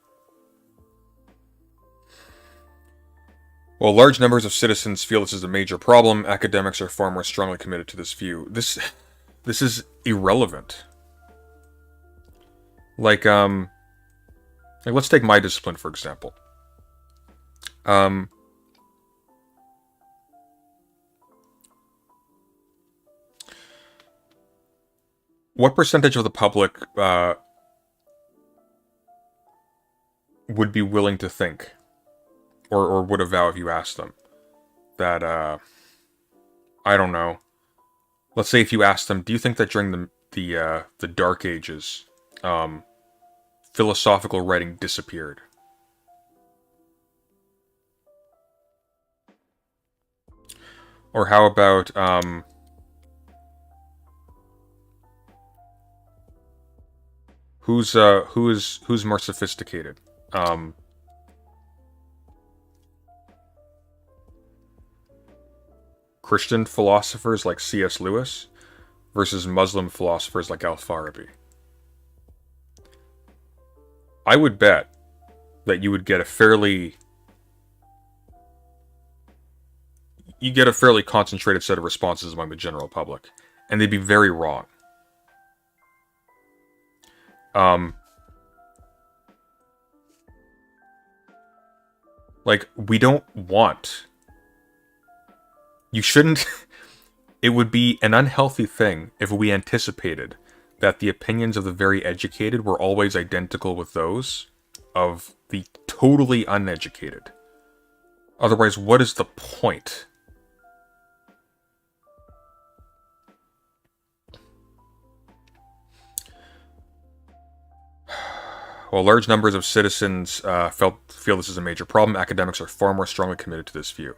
While large numbers of citizens feel this is a major problem, academics are far more strongly committed to this view. This is irrelevant. Like let's take my discipline, for example. What percentage of the public would be willing to think, or would avow if you asked them, that, I don't know. Let's say if you asked them, do you think that during the Dark Ages, philosophical writing disappeared? Or how about, who's more sophisticated? Christian philosophers like C.S. Lewis versus Muslim philosophers like Al-Farabi. I would bet that you would get a fairly concentrated set of responses among the general public, and they'd be very wrong. Like, we don't want... You shouldn't... It would be an unhealthy thing if we anticipated that the opinions of the very educated were always identical with those of the totally uneducated. Otherwise, what is the point? While large numbers of citizens feel this is a major problem, academics are far more strongly committed to this view.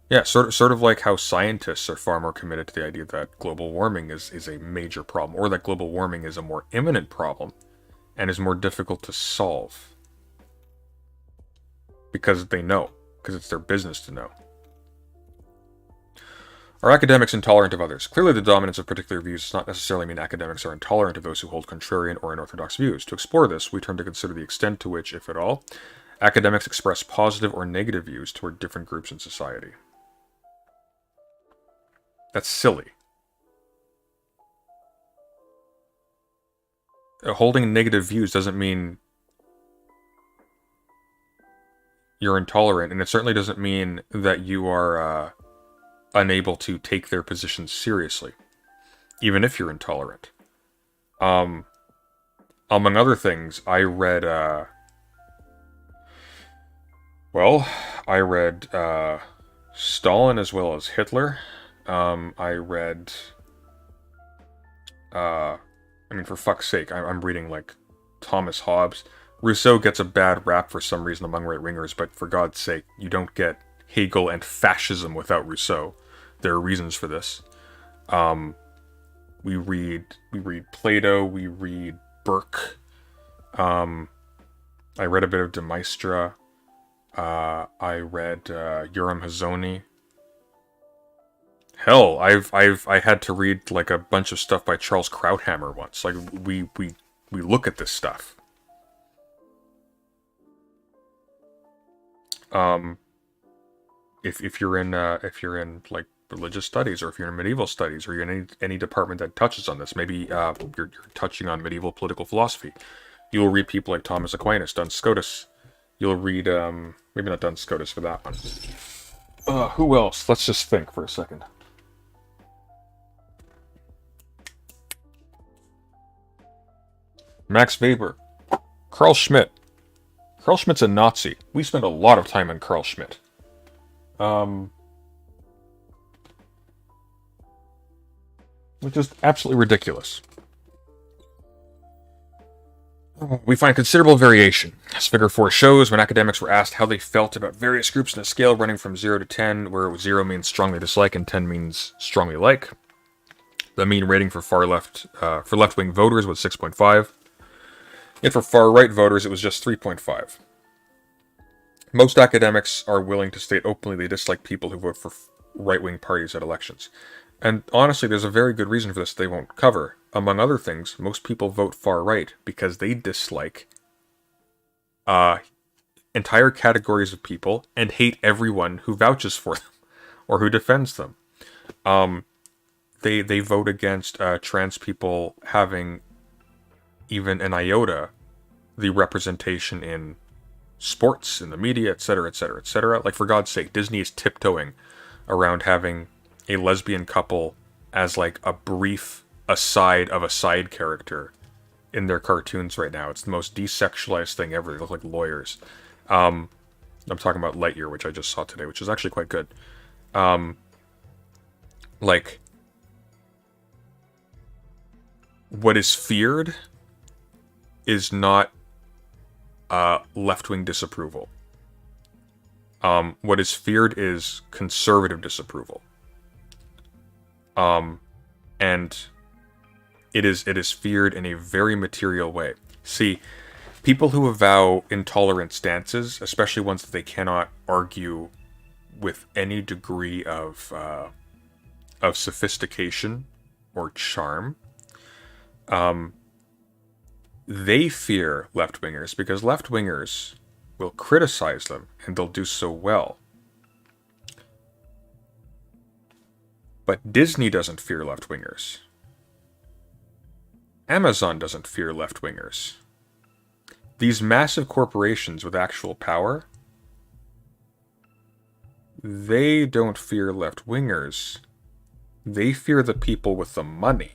Yeah, sort of like how scientists are far more committed to the idea that global warming is a major problem, or that global warming is a more imminent problem and is more difficult to solve. Because they know. Because it's their business to know. Are academics intolerant of others? Clearly, the dominance of particular views does not necessarily mean academics are intolerant of those who hold contrarian or unorthodox views. To explore this, we turn to consider the extent to which, if at all, academics express positive or negative views toward different groups in society. That's silly. Holding negative views doesn't mean you're intolerant, and it certainly doesn't mean that you are unable to take their positions seriously, even if you're intolerant. Among other things, I read, Stalin as well as Hitler. I read, for fuck's sake, I'm reading, like, Thomas Hobbes. Rousseau gets a bad rap for some reason among right-wingers, but for God's sake, you don't get Hegel and fascism without Rousseau. There are reasons for this. We read Plato, we read Burke. I read a bit of De Maistre. I read Urim Hazoni. Hell, I had to read like a bunch of stuff by Charles Krauthammer once. Like we look at this stuff. If you're in like religious studies, or if you're in medieval studies, or you're in any department that touches on this, maybe you're touching on medieval political philosophy, you'll read people like Thomas Aquinas, Duns Scotus. You'll read maybe not Duns Scotus for that one. Who else? Let's just think for a second. Max Weber, Carl Schmitt. Carl Schmitt's a Nazi. We spent a lot of time on Carl Schmitt. which is absolutely ridiculous. We find considerable variation. As Figure 4 shows, when academics were asked how they felt about various groups in a scale running from 0 to 10, where 0 means strongly dislike and 10 means strongly like, the mean rating for left-wing voters was 6.5, yet for far-right voters it was just 3.5. Most academics are willing to state openly they dislike people who vote for right-wing parties at elections. And honestly, there's a very good reason for this they won't cover. Among other things, most people vote far-right because they dislike entire categories of people and hate everyone who vouches for them or who defends them. They vote against trans people having even an iota the representation in sports, in the media, etc., etc., etc. Like, for God's sake, Disney is tiptoeing around having a lesbian couple as like a brief aside of a side character in their cartoons right now. It's the most desexualized thing ever. They look like lawyers. I'm talking about Lightyear, which I just saw today, which is actually quite good. Like, what is feared is not left-wing disapproval. What is feared is conservative disapproval. And it is feared in a very material way. See, people who avow intolerant stances, especially ones that they cannot argue with any degree of sophistication or charm, they fear left-wingers because left-wingers will criticize them, and they'll do so well. But Disney doesn't fear left-wingers. Amazon doesn't fear left-wingers. These massive corporations with actual power, they don't fear left-wingers. They fear the people with the money.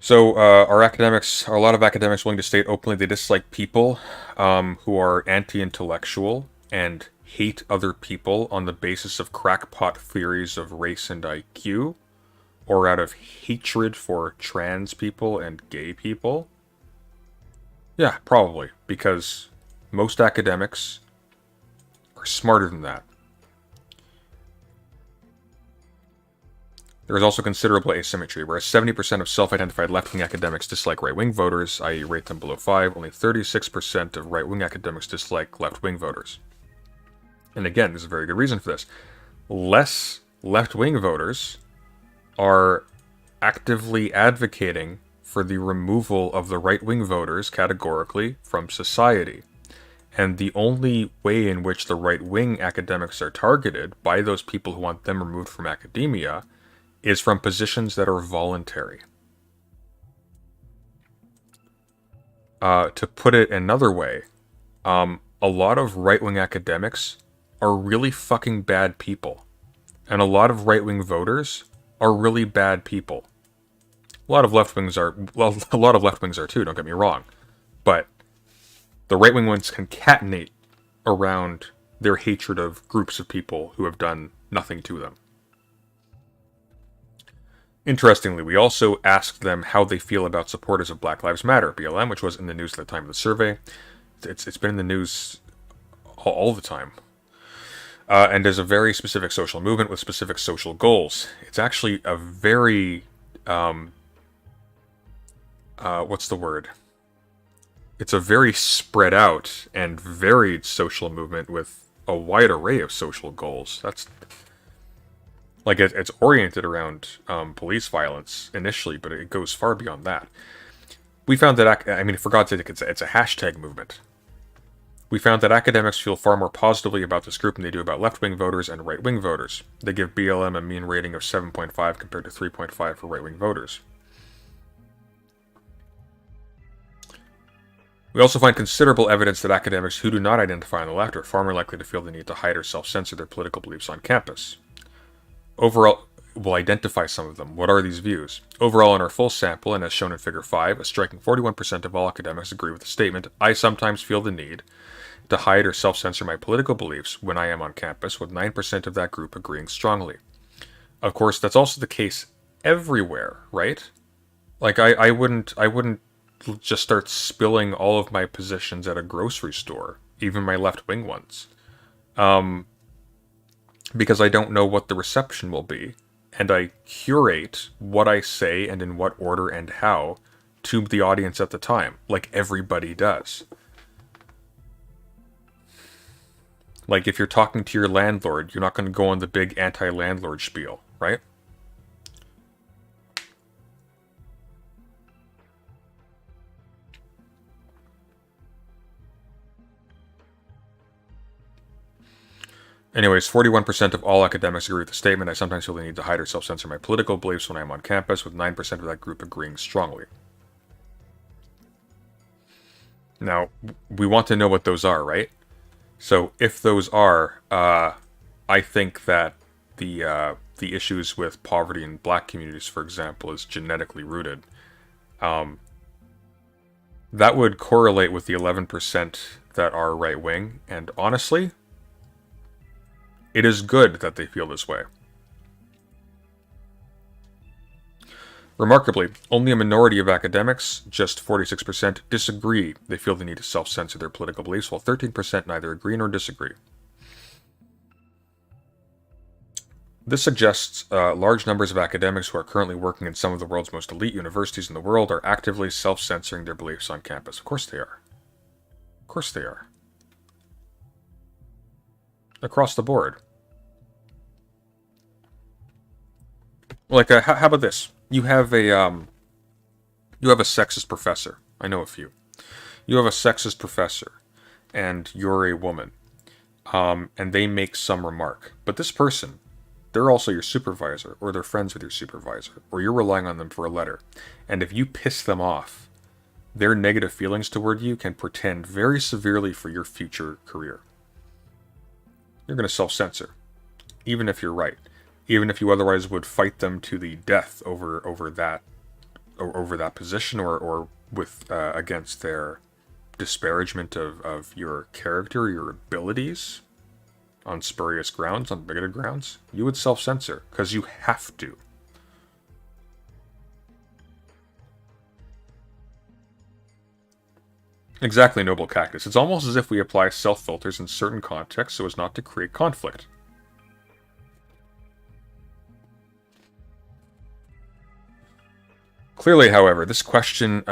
So, are a lot of academics willing to state openly they dislike people who are anti-intellectual and hate other people on the basis of crackpot theories of race and IQ, or out of hatred for trans people and gay people? Yeah, probably, because most academics are smarter than that. There is also considerable asymmetry, whereas 70% of self-identified left-wing academics dislike right-wing voters, i.e. rate them below 5, only 36% of right-wing academics dislike left-wing voters. And again, there's a very good reason for this. Less left-wing voters are actively advocating for the removal of the right-wing voters, categorically, from society. And the only way in which the right-wing academics are targeted by those people who want them removed from academia is from positions that are voluntary. To put it another way, a lot of right-wing academics are really fucking bad people. And a lot of right-wing voters are really bad people. A lot of left-wings are too, don't get me wrong. But the right-wing ones concatenate around their hatred of groups of people who have done nothing to them. Interestingly, we also asked them how they feel about supporters of Black Lives Matter, BLM, which was in the news at the time of the survey. It's been in the news all the time. And is a very specific social movement with specific social goals. It's actually a very... what's the word? It's a very spread out and varied social movement with a wide array of social goals. That's... Like, it's oriented around police violence initially, but it goes far beyond that. We found that, for God's sake, it's a hashtag movement. We found that academics feel far more positively about this group than they do about left-wing voters and right-wing voters. They give BLM a mean rating of 7.5 compared to 3.5 for right-wing voters. We also find considerable evidence that academics who do not identify on the left are far more likely to feel the need to hide or self-censor their political beliefs on campus. Overall, will identify some of them. What are these views? Overall, in our full sample, and as shown in Figure 5, a striking 41% of all academics agree with the statement, I sometimes feel the need to hide or self-censor my political beliefs when I am on campus, with 9% of that group agreeing strongly. Of course, that's also the case everywhere, right? Like, I wouldn't just start spilling all of my positions at a grocery store, even my left-wing ones. Because I don't know what the reception will be, and I curate what I say and in what order and how to the audience at the time, like everybody does. Like, if you're talking to your landlord, you're not going to go on the big anti-landlord spiel, right? Anyways, 41% of all academics agree with the statement, I sometimes feel the need to hide or self-censor my political beliefs when I am on campus, with 9% of that group agreeing strongly. Now, we want to know what those are, right? So, if those are, I think that the issues with poverty in black communities, for example, is genetically rooted. That would correlate with the 11% that are right-wing, and honestly, it is good that they feel this way. Remarkably, only a minority of academics, just 46%, disagree. They feel the need to self-censor their political beliefs, while 13% neither agree nor disagree. This suggests large numbers of academics who are currently working in some of the world's most elite universities in the world are actively self-censoring their beliefs on campus. Of course they are. Of course they are. Across the board. Like, how about this? You have a sexist professor. I know a few. You have a sexist professor, and you're a woman, and they make some remark. But this person, they're also your supervisor, or they're friends with your supervisor, or you're relying on them for a letter. And if you piss them off, their negative feelings toward you can portend very severely for your future career. You're going to self-censor, even if you're right. Even if you otherwise would fight them to the death over that position, or with against their disparagement of your character, your abilities, on spurious grounds, on bigoted grounds, you would self-censor because you have to. Exactly, Noble Cactus. It's almost as if we apply self-filters in certain contexts so as not to create conflict. Clearly, however, this question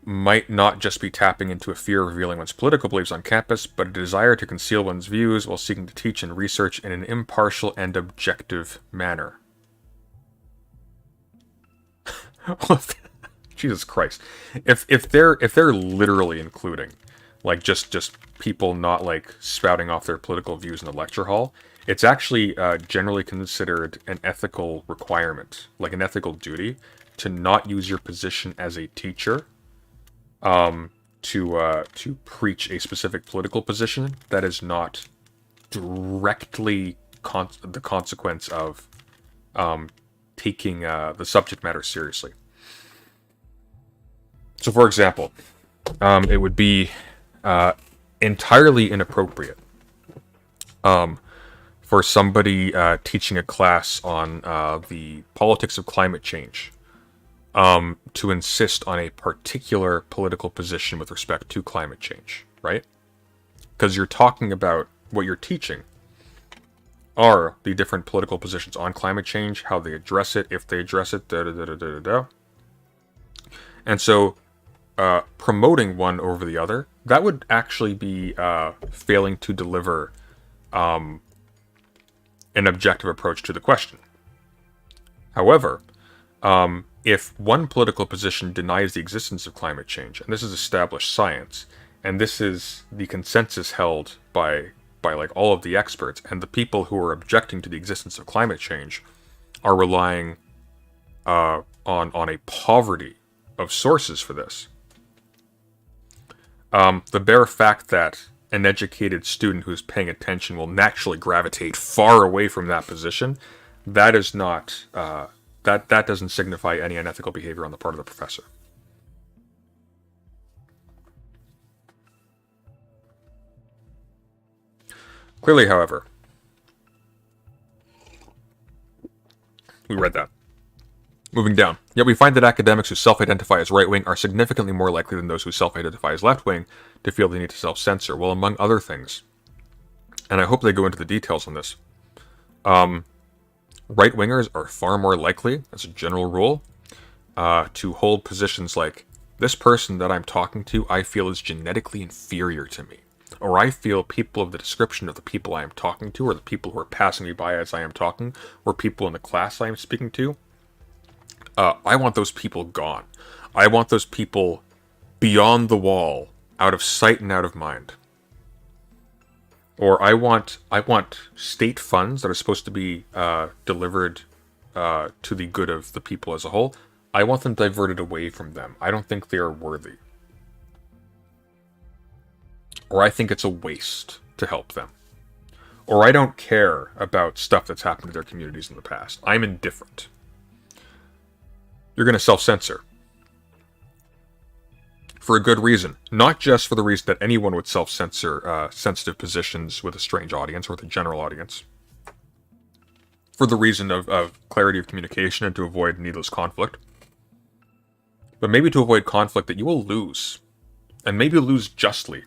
might not just be tapping into a fear of revealing one's political beliefs on campus, but a desire to conceal one's views while seeking to teach and research in an impartial and objective manner. Jesus Christ. If they're literally including, like, just people not, like, spouting off their political views in the lecture hall, it's actually generally considered an ethical requirement, like an ethical duty, to not use your position as a teacher to preach a specific political position that is not directly the consequence of taking the subject matter seriously. So, for example, it would be entirely inappropriate for somebody teaching a class on the politics of climate change to insist on a particular political position with respect to climate change, right? Because you're talking about what you're teaching are the different political positions on climate change, how they address it, if they address it, da-da-da-da-da-da. And so, promoting one over the other, that would actually be failing to deliver an objective approach to the question. However, if one political position denies the existence of climate change, and this is established science, and this is the consensus held by like all of the experts, and the people who are objecting to the existence of climate change are relying on a poverty of sources for this. The bare fact that an educated student who's paying attention will naturally gravitate far away from that position, that is not that doesn't signify any unethical behavior on the part of the professor. Clearly, however, we read that. Moving down. Yet we find that academics who self-identify as right-wing are significantly more likely than those who self-identify as left-wing to feel the need to self-censor. Well, among other things, and I hope they go into the details on this, right-wingers are far more likely, as a general rule, to hold positions like, this person that I'm talking to, I feel is genetically inferior to me. Or I feel people of the description of the people I am talking to, or the people who are passing me by as I am talking, or people in the class I am speaking to, I want those people gone. I want those people beyond the wall, out of sight and out of mind. Or I want state funds that are supposed to be delivered to the good of the people as a whole. I want them diverted away from them. I don't think they are worthy. Or I think it's a waste to help them. Or I don't care about stuff that's happened to their communities in the past. I'm indifferent. You're going to self-censor. For a good reason. Not just for the reason that anyone would self-censor sensitive positions with a strange audience or with a general audience. For the reason of clarity of communication and to avoid needless conflict. But maybe to avoid conflict that you will lose. And maybe lose justly.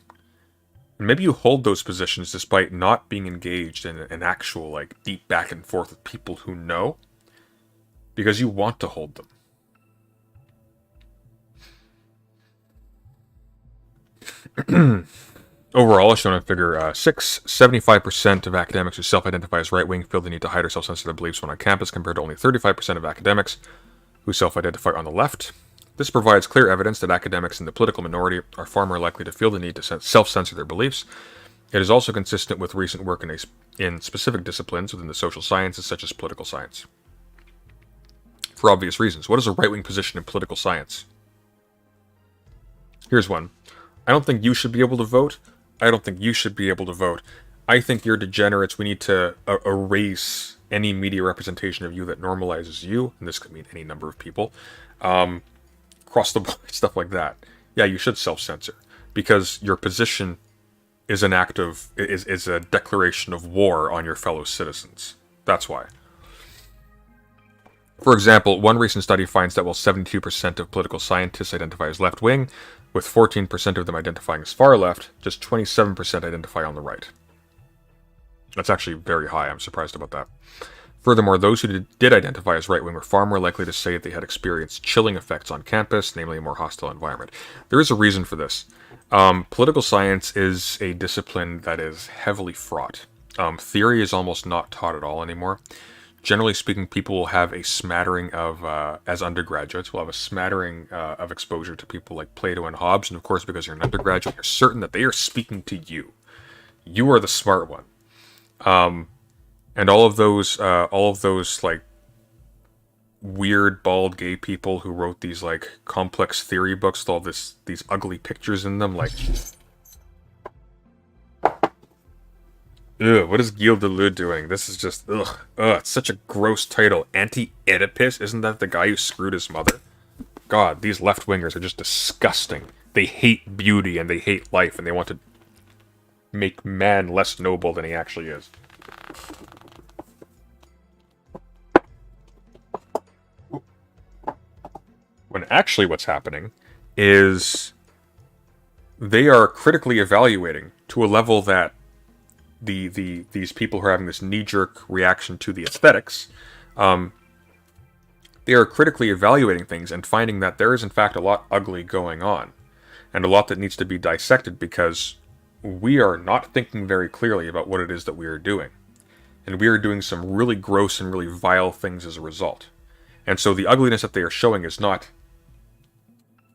And maybe you hold those positions despite not being engaged in an actual, like, deep back and forth with people who know. Because you want to hold them. Overall, as shown in figure 6, 75% of academics who self-identify as right-wing feel the need to hide or self-censor their beliefs when on campus, compared to only 35% of academics who self-identify on the left. This provides clear evidence that academics in the political minority are far more likely to feel the need to self-censor their beliefs. It is also consistent with recent work in specific disciplines within the social sciences, such as political science. For obvious reasons. What is a right-wing position in political science? Here's one. I don't think you should be able to vote. I don't think you should be able to vote. I think you're degenerates. We need to erase any media representation of you that normalizes you, and this could mean any number of people, across the board, stuff like that. Yeah, you should self-censor, because your position is an act of, is a declaration of war on your fellow citizens. That's why. For example, one recent study finds that while 72% of political scientists identify as left-wing, with 14% of them identifying as far left, just 27% identify on the right. That's actually very high. I'm surprised about that. Furthermore, those who did identify as right-wing were far more likely to say that they had experienced chilling effects on campus, namely a more hostile environment. There is a reason for this. Political science is a discipline that is heavily fraught. Theory is almost not taught at all anymore. Generally speaking, people will have a smattering of, as undergraduates, will have a smattering of exposure to people like Plato and Hobbes, and of course, because you're an undergraduate, you're certain that they are speaking to you. You are the smart one. And all of those like weird bald gay people who wrote these like complex theory books with all these ugly pictures in them, like. Ugh, what is Gilles Deleuze doing? This is just, ugh, it's such a gross title. Anti-Oedipus? Isn't that the guy who screwed his mother? God, these left-wingers are just disgusting. They hate beauty and they hate life, and they want to make man less noble than he actually is. When actually what's happening is they are critically evaluating to a level that these people who are having this knee-jerk reaction to the aesthetics, they are critically evaluating things and finding that there is in fact a lot ugly going on, and a lot that needs to be dissected because we are not thinking very clearly about what it is that we are doing. And we are doing some really gross and really vile things as a result. And so the ugliness that they are showing is not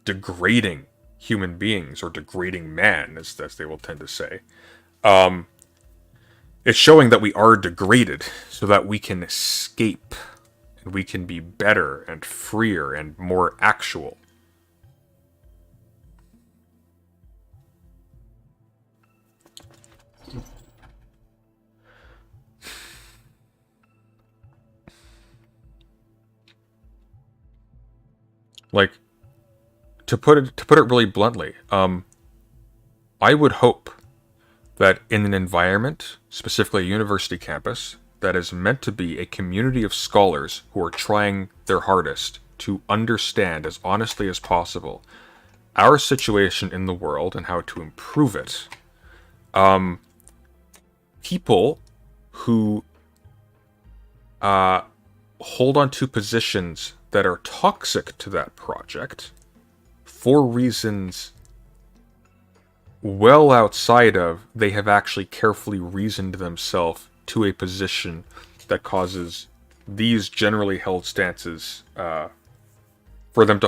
degrading human beings or degrading man, as they will tend to say. It's showing that we are degraded so that we can escape and we can be better and freer and more actual. Like, to put it really bluntly, I would hope that in an environment, specifically a university campus, that is meant to be a community of scholars who are trying their hardest to understand as honestly as possible our situation in the world and how to improve it, people who hold on to positions that are toxic to that project for reasons well outside of they have actually carefully reasoned themselves to a position that causes these generally held stances for them to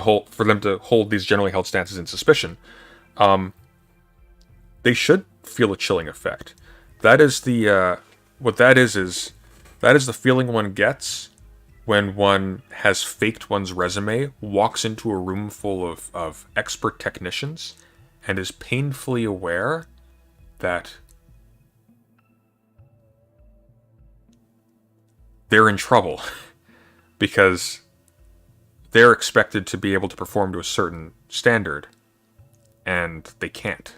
hold these generally held stances in suspicion, they should feel a chilling effect. That is the what that is that is the feeling one gets when one has faked one's resume, walks into a room full of expert technicians, and is painfully aware that they're in trouble because they're expected to be able to perform to a certain standard, and they can't.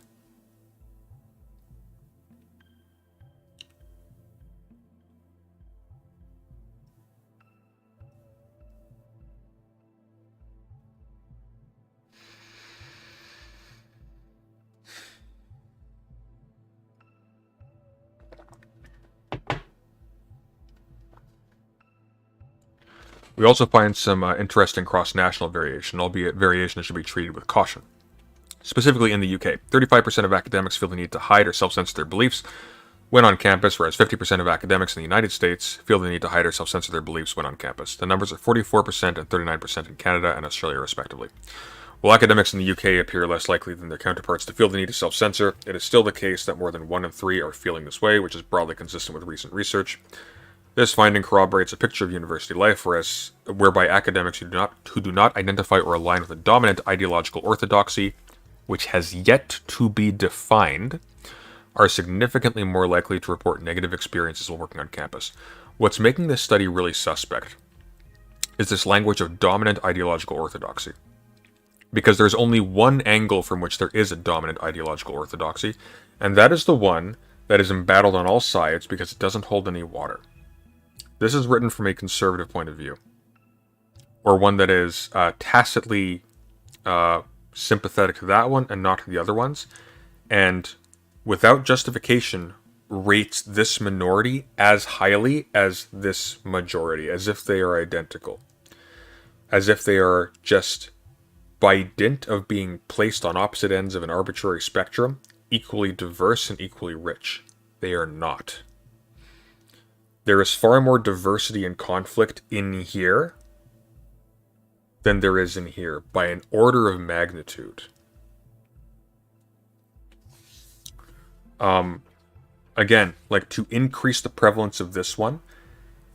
We also find some interesting cross-national variation, albeit variation that should be treated with caution. Specifically in the UK, 35% of academics feel the need to hide or self-censor their beliefs when on campus, whereas 50% of academics in the United States feel the need to hide or self-censor their beliefs when on campus. The numbers are 44% and 39% in Canada and Australia, respectively. While academics in the UK appear less likely than their counterparts to feel the need to self-censor, it is still the case that more than 1 in 3 are feeling this way, which is broadly consistent with recent research. This finding corroborates a picture of university life, whereby academics who do not identify or align with a dominant ideological orthodoxy, which has yet to be defined, are significantly more likely to report negative experiences while working on campus. What's making this study really suspect is this language of dominant ideological orthodoxy. Because there's only one angle from which there is a dominant ideological orthodoxy, and that is the one that is embattled on all sides because it doesn't hold any water. This is written from a conservative point of view, or one that is tacitly sympathetic to that one and not to the other ones, and without justification rates this minority as highly as this majority, as if they are identical, as if they are just, by dint of being placed on opposite ends of an arbitrary spectrum, equally diverse and equally rich. They are not. There is far more diversity and conflict in here than there is in here, by an order of magnitude. Again, like, to increase the prevalence of this one,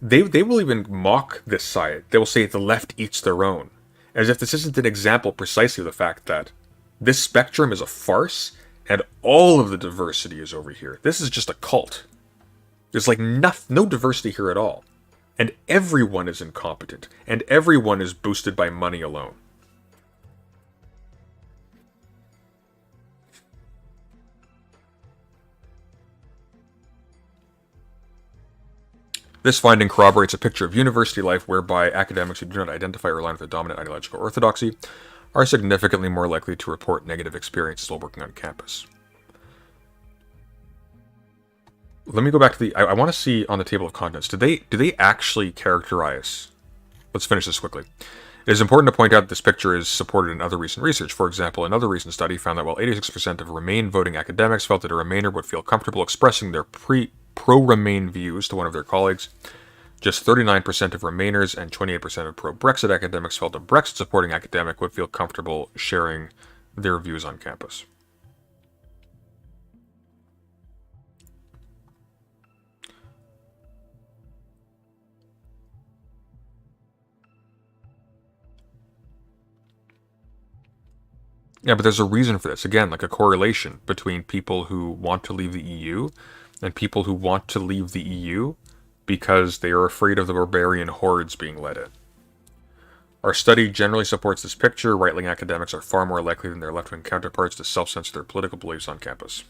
they will even mock this side. They will say the left eats their own, as if this isn't an example precisely of the fact that this spectrum is a farce and all of the diversity is over here. This is just a cult. There's like no diversity here at all. And everyone is incompetent. And everyone is boosted by money alone. This finding corroborates a picture of university life whereby academics who do not identify or align with a dominant ideological orthodoxy are significantly more likely to report negative experiences while working on campus. Let me go back to I want to see on the table of contents. Do they actually characterize? Let's finish this quickly. It is important to point out that this picture is supported in other recent research. For example, another recent study found that while 86% of Remain voting academics felt that a Remainer would feel comfortable expressing their pro-Remain views to one of their colleagues, just 39% of Remainers and 28% of pro-Brexit academics felt a Brexit-supporting academic would feel comfortable sharing their views on campus. Yeah, but there's a reason for this. Again, like a correlation between people who want to leave the EU and people who want to leave the EU because they are afraid of the barbarian hordes being let in. Our study generally supports this picture. Right-wing academics are far more likely than their left-wing counterparts to self-censor their political beliefs on campus.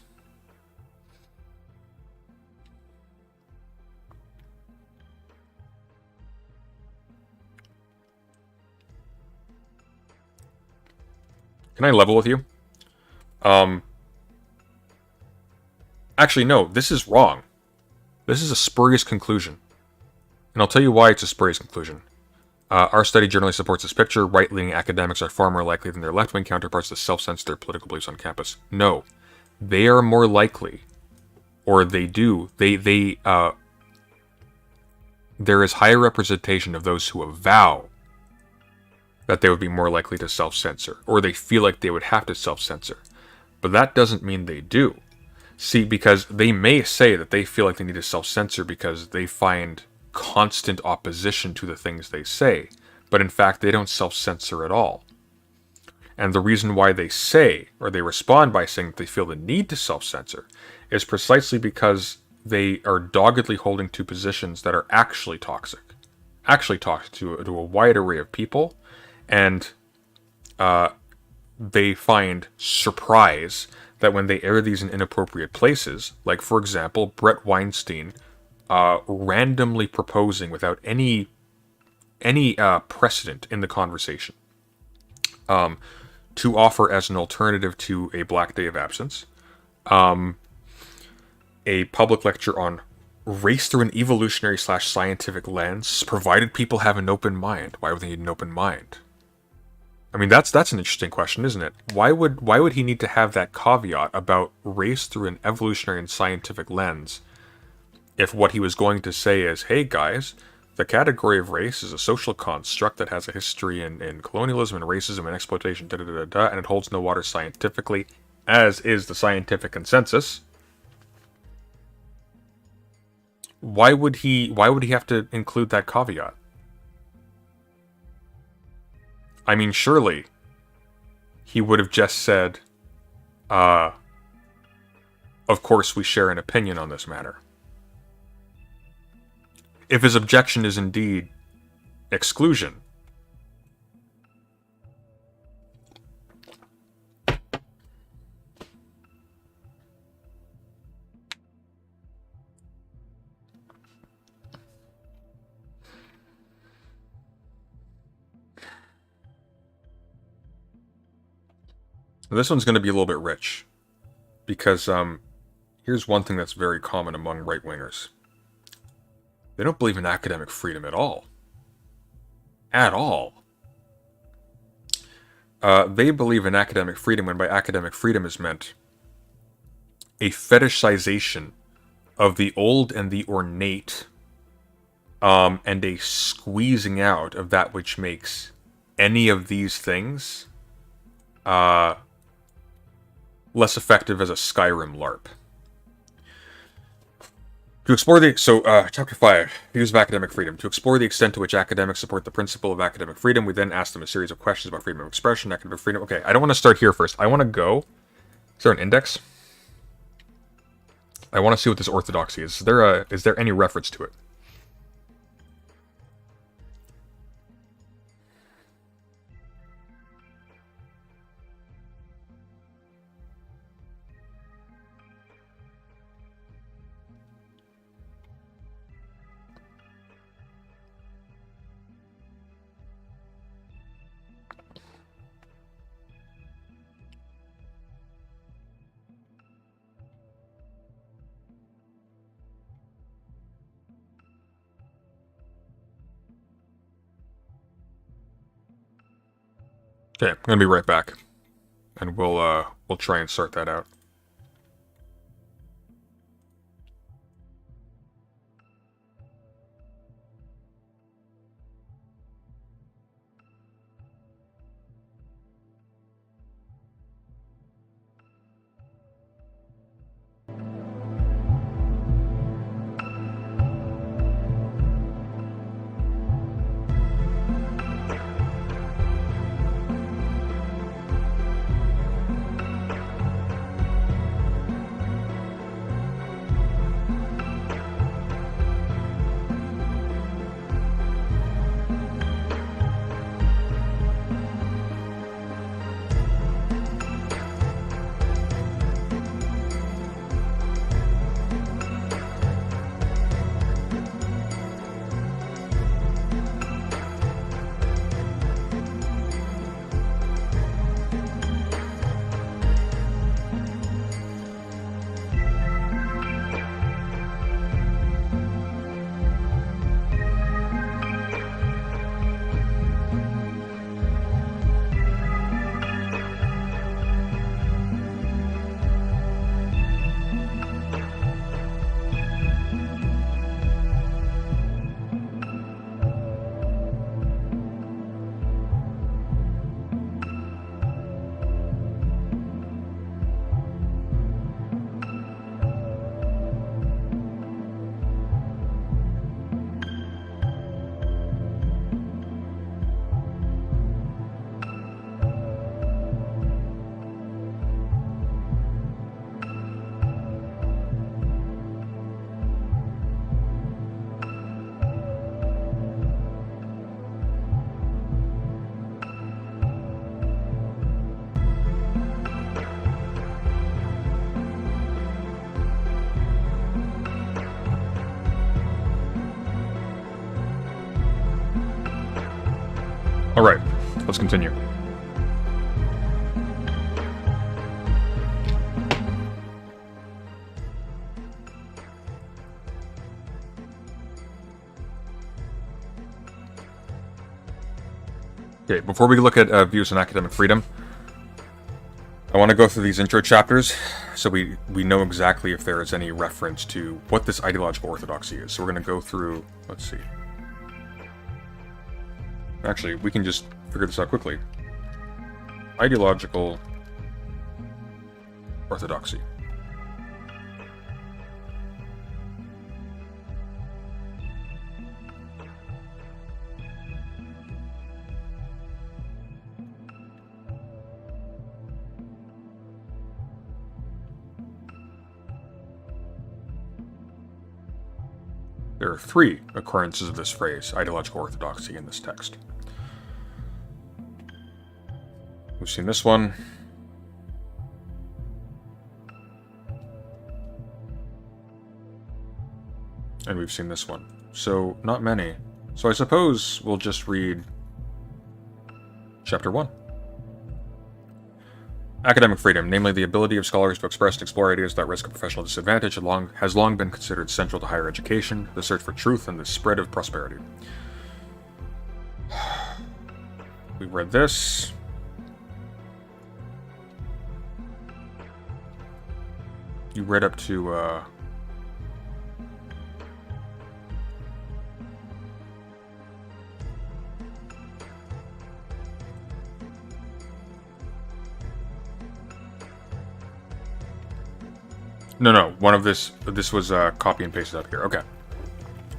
Can I level with you? Actually, no, this is wrong. This is a spurious conclusion. And I'll tell you why it's a spurious conclusion. Our study generally supports this picture. Right-wing academics are far more likely than their left-wing counterparts to self-censor their political beliefs on campus. No. They are more likely, or they do, there is higher representation of those who avow that they would be more likely to self-censor, or they feel like they would have to self-censor. But that doesn't mean they do. See, because they may say that they feel like they need to self-censor because they find constant opposition to the things they say, but in fact they don't self-censor at all. And the reason why they say, or they respond by saying that they feel the need to self-censor, is precisely because they are doggedly holding to positions that are actually toxic to a wide array of people, and they find surprise that when they air these in inappropriate places, like for example, Brett Weinstein randomly proposing without any precedent in the conversation to offer as an alternative to a Black Day of Absence, a public lecture on race through an evolutionary / scientific lens, provided people have an open mind. Why would they need an open mind? I mean, that's an interesting question, isn't it? Why would he need to have that caveat about race through an evolutionary and scientific lens if what he was going to say is, hey guys, the category of race is a social construct that has a history in colonialism and racism and exploitation, and it holds no water scientifically, as is the scientific consensus. Why would he have to include that caveat? I mean, surely he would have just said, of course we share an opinion on this matter. If his objection is indeed exclusion, this one's going to be a little bit rich, because here's one thing that's very common among right-wingers. They don't believe in academic freedom at all. At all. They believe in academic freedom when by academic freedom is meant a fetishization of the old and the ornate, and a squeezing out of that which makes any of these things less effective as a Skyrim LARP. To explore Chapter 5, Views of Academic Freedom. To explore the extent to which academics support the principle of academic freedom, we then ask them a series of questions about freedom of expression, academic freedom. Okay, I don't want to start here first. I want to go... Is there an index? I want to see what this orthodoxy is. Is there any reference to it? Okay, I'm gonna be right back, and we'll try and sort that out. Alright, let's continue. Okay, before we look at views on academic freedom, I want to go through these intro chapters so we know exactly if there is any reference to what this ideological orthodoxy is. So we're going to go through, let's see. Actually, we can just figure this out quickly. Ideological orthodoxy. There are 3 occurrences of this phrase, ideological orthodoxy, in this text. We've seen this one. And we've seen this one. So, not many. So I suppose we'll just read chapter 1. Academic freedom, namely the ability of scholars to express and explore ideas without risk of professional disadvantage, has long been considered central to higher education, the search for truth, and the spread of prosperity. We read this. You read up to, No, one of this was copy and pasted up here. Okay.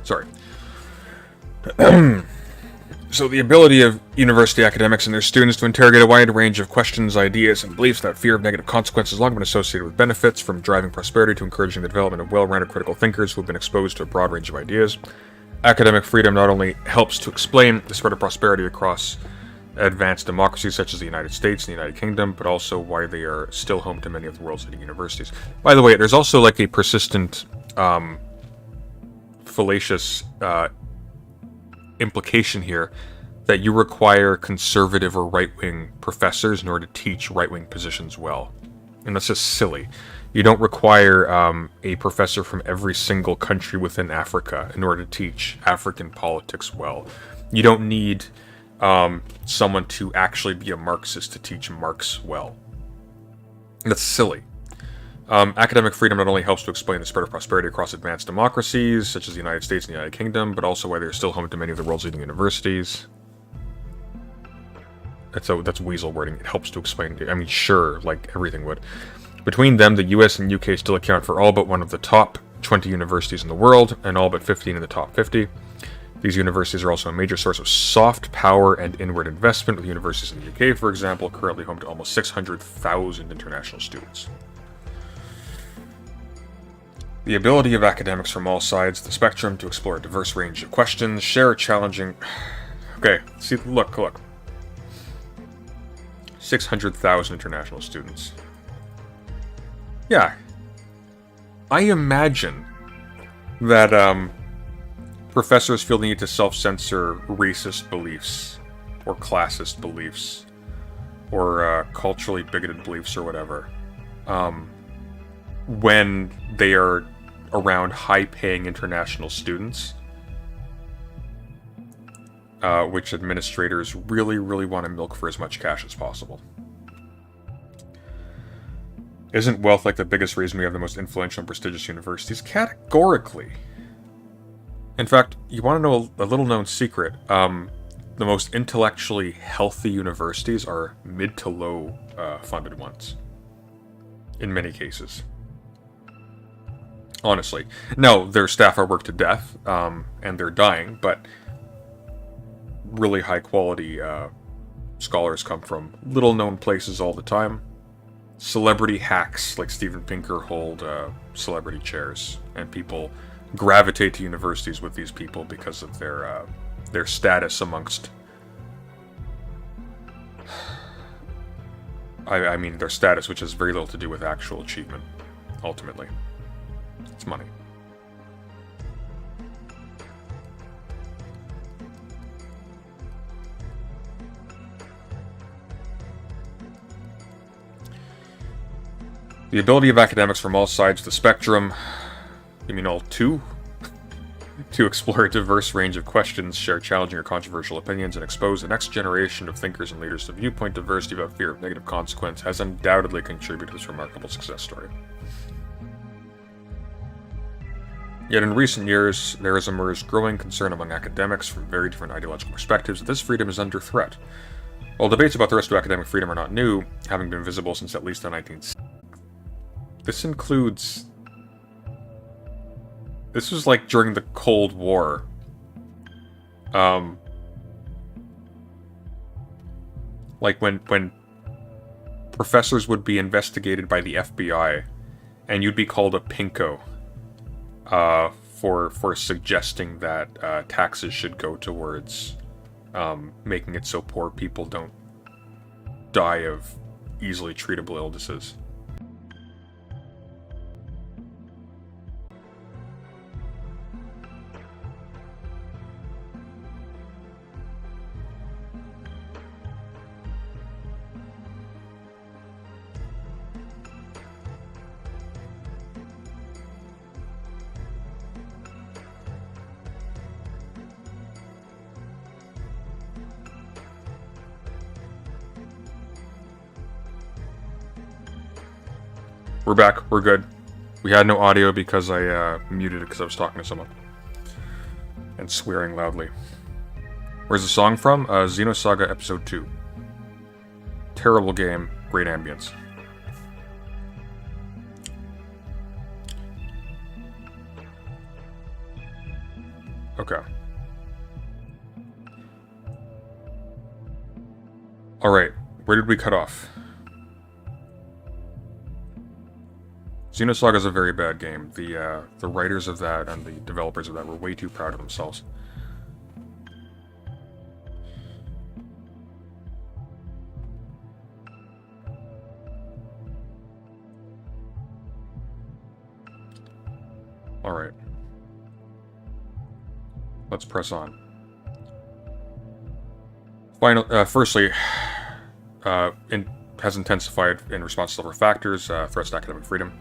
Sorry. So the ability of university academics and their students to interrogate a wide range of questions, ideas, and beliefs without fear of negative consequences has long been associated with benefits, from driving prosperity to encouraging the development of well-rounded critical thinkers who have been exposed to a broad range of ideas. Academic freedom not only helps to explain the spread of prosperity across advanced democracies such as the United States and the United Kingdom, but also why they are still home to many of the world's leading universities. By the way, there's also like a persistent, fallacious implication here that you require conservative or right-wing professors in order to teach right-wing positions well. And that's just silly. You don't require a professor from every single country within Africa in order to teach African politics well. You don't need someone to actually be a Marxist to teach Marx well. That's silly. Academic freedom not only helps to explain the spread of prosperity across advanced democracies, such as the United States and the United Kingdom, but also why they're still home to many of the world's leading universities. That's weasel wording. It helps to explain. I mean, sure, like everything would. Between them, the US and UK still account for all but one of the top 20 universities in the world, and all but 15 in the top 50. These universities are also a major source of soft power and inward investment, with universities in the UK, for example, currently home to almost 600,000 international students. The ability of academics from all sides of the spectrum to explore a diverse range of questions, share a challenging... Okay, see, look. 600,000 international students. Yeah. I imagine that, professors feel the need to self-censor racist beliefs, or classist beliefs, or culturally bigoted beliefs, or whatever, when they are around high-paying international students, which administrators really, really want to milk for as much cash as possible. Isn't wealth like the biggest reason we have the most influential and prestigious universities? Categorically. In fact, you want to know a little-known secret? The most intellectually healthy universities are mid to low funded ones. In many cases. Honestly. No, their staff are worked to death, and they're dying, but really high-quality scholars come from little-known places all the time. Celebrity hacks like Steven Pinker hold celebrity chairs, and people gravitate to universities with these people because of their status amongst... I mean, their status, which has very little to do with actual achievement, ultimately. It's money. The ability of academics from all sides of the spectrum, you mean all two? To explore a diverse range of questions, share challenging or controversial opinions, and expose the next generation of thinkers and leaders to viewpoint diversity without fear of negative consequence has undoubtedly contributed to this remarkable success story. Yet in recent years, there has emerged growing concern among academics from very different ideological perspectives that this freedom is under threat. While debates about the rest of academic freedom are not new, having been visible since at least the 1960s, this includes... This was like during the Cold War. Like when professors would be investigated by the FBI, and you'd be called a pinko for suggesting that taxes should go towards making it so poor people don't die of easily treatable illnesses. We're back. We're good. We had no audio because I muted it because I was talking to someone. And swearing loudly. Where's the song from? Xenosaga Episode 2. Terrible game. Great ambience. Okay. Alright. Where did we cut off? Xenosaga is a very bad game. The writers of that and the developers of that were way too proud of themselves. Alright. Let's press on. Firstly, has intensified in response to several factors, threats to academic freedom.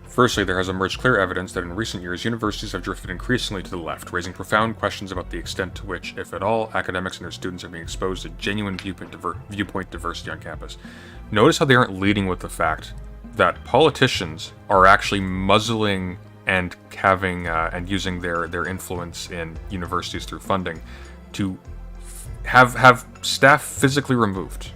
Firstly, there has emerged clear evidence that in recent years, universities have drifted increasingly to the left, raising profound questions about the extent to which, if at all, academics and their students are being exposed to genuine viewpoint diversity on campus. Notice how they aren't leading with the fact that politicians are actually muzzling and having and using their influence in universities through funding to have staff physically removed.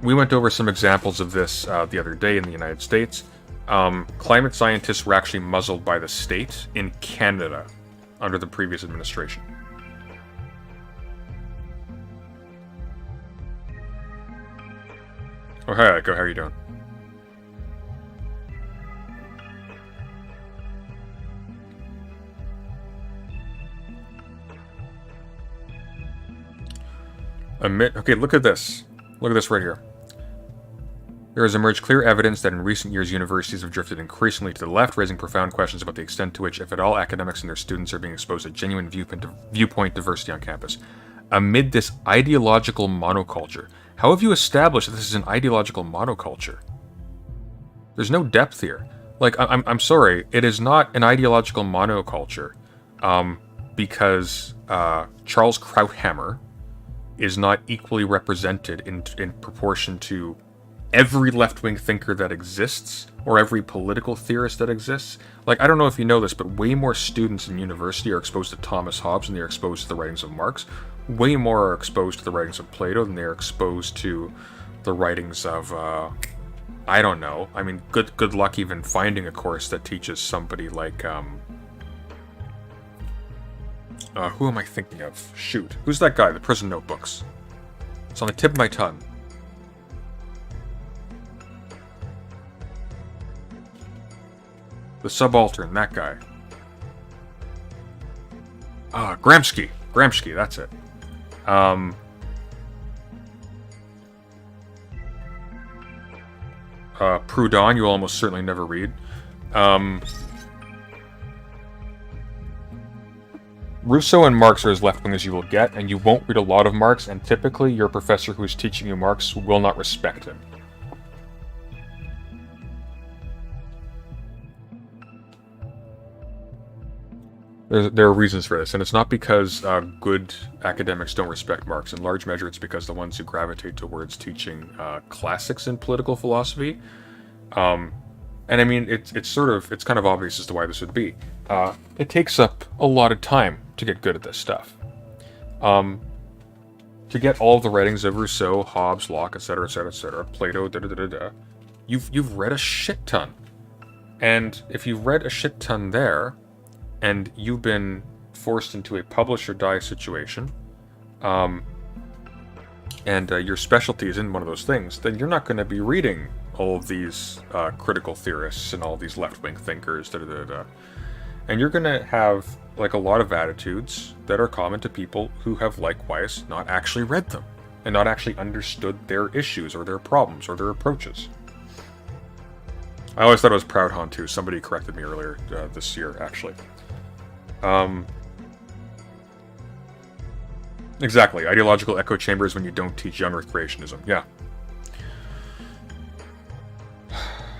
We went over some examples of this the other day in the United States. Climate scientists were actually muzzled by the state in Canada under the previous administration. Oh, hey, Echo, how are you doing? Okay, look at this. Look at this right here. There has emerged clear evidence that in recent years universities have drifted increasingly to the left, raising profound questions about the extent to which, if at all, academics and their students are being exposed to genuine viewpoint diversity on campus. Amid this ideological monoculture. How have you established that this is an ideological monoculture? There's no depth here. Like, I'm sorry, it is not an ideological monoculture because Charles Krauthammer is not equally represented in proportion to every left-wing thinker that exists, or every political theorist that exists. Like, I don't know if you know this, but way more students in university are exposed to Thomas Hobbes than they are exposed to the writings of Marx. Way more are exposed to the writings of Plato than they are exposed to the writings of, I don't know. I mean, good luck even finding a course that teaches somebody like, who am I thinking of? Shoot. Who's that guy? The Prison Notebooks. It's on the tip of my tongue. The Subaltern, that guy. Gramsci. Gramsci, that's it. Proudhon, you'll almost certainly never read. Rousseau and Marx are as left-wing as you will get, and you won't read a lot of Marx, and typically your professor who is teaching you Marx will not respect him. There are reasons for this, and it's not because good academics don't respect Marx. In large measure, it's because the ones who gravitate towards teaching classics in political philosophy, and I mean, it's kind of obvious as to why this would be. It takes up a lot of time to get good at this stuff. To get all the writings of Rousseau, Hobbes, Locke, etc., etc., etc., Plato, you've read a shit ton. And if you've read a shit ton there, and you've been forced into a publish or die situation, and your specialty is in one of those things, then you're not going to be reading all of these critical theorists and all these left-wing thinkers, and you're going to have like a lot of attitudes that are common to people who have likewise not actually read them and not actually understood their issues or their problems or their approaches. I always thought it was Proudhon too. Somebody corrected me earlier this year, actually. Exactly. Ideological echo chambers when you don't teach young earth creationism. Yeah.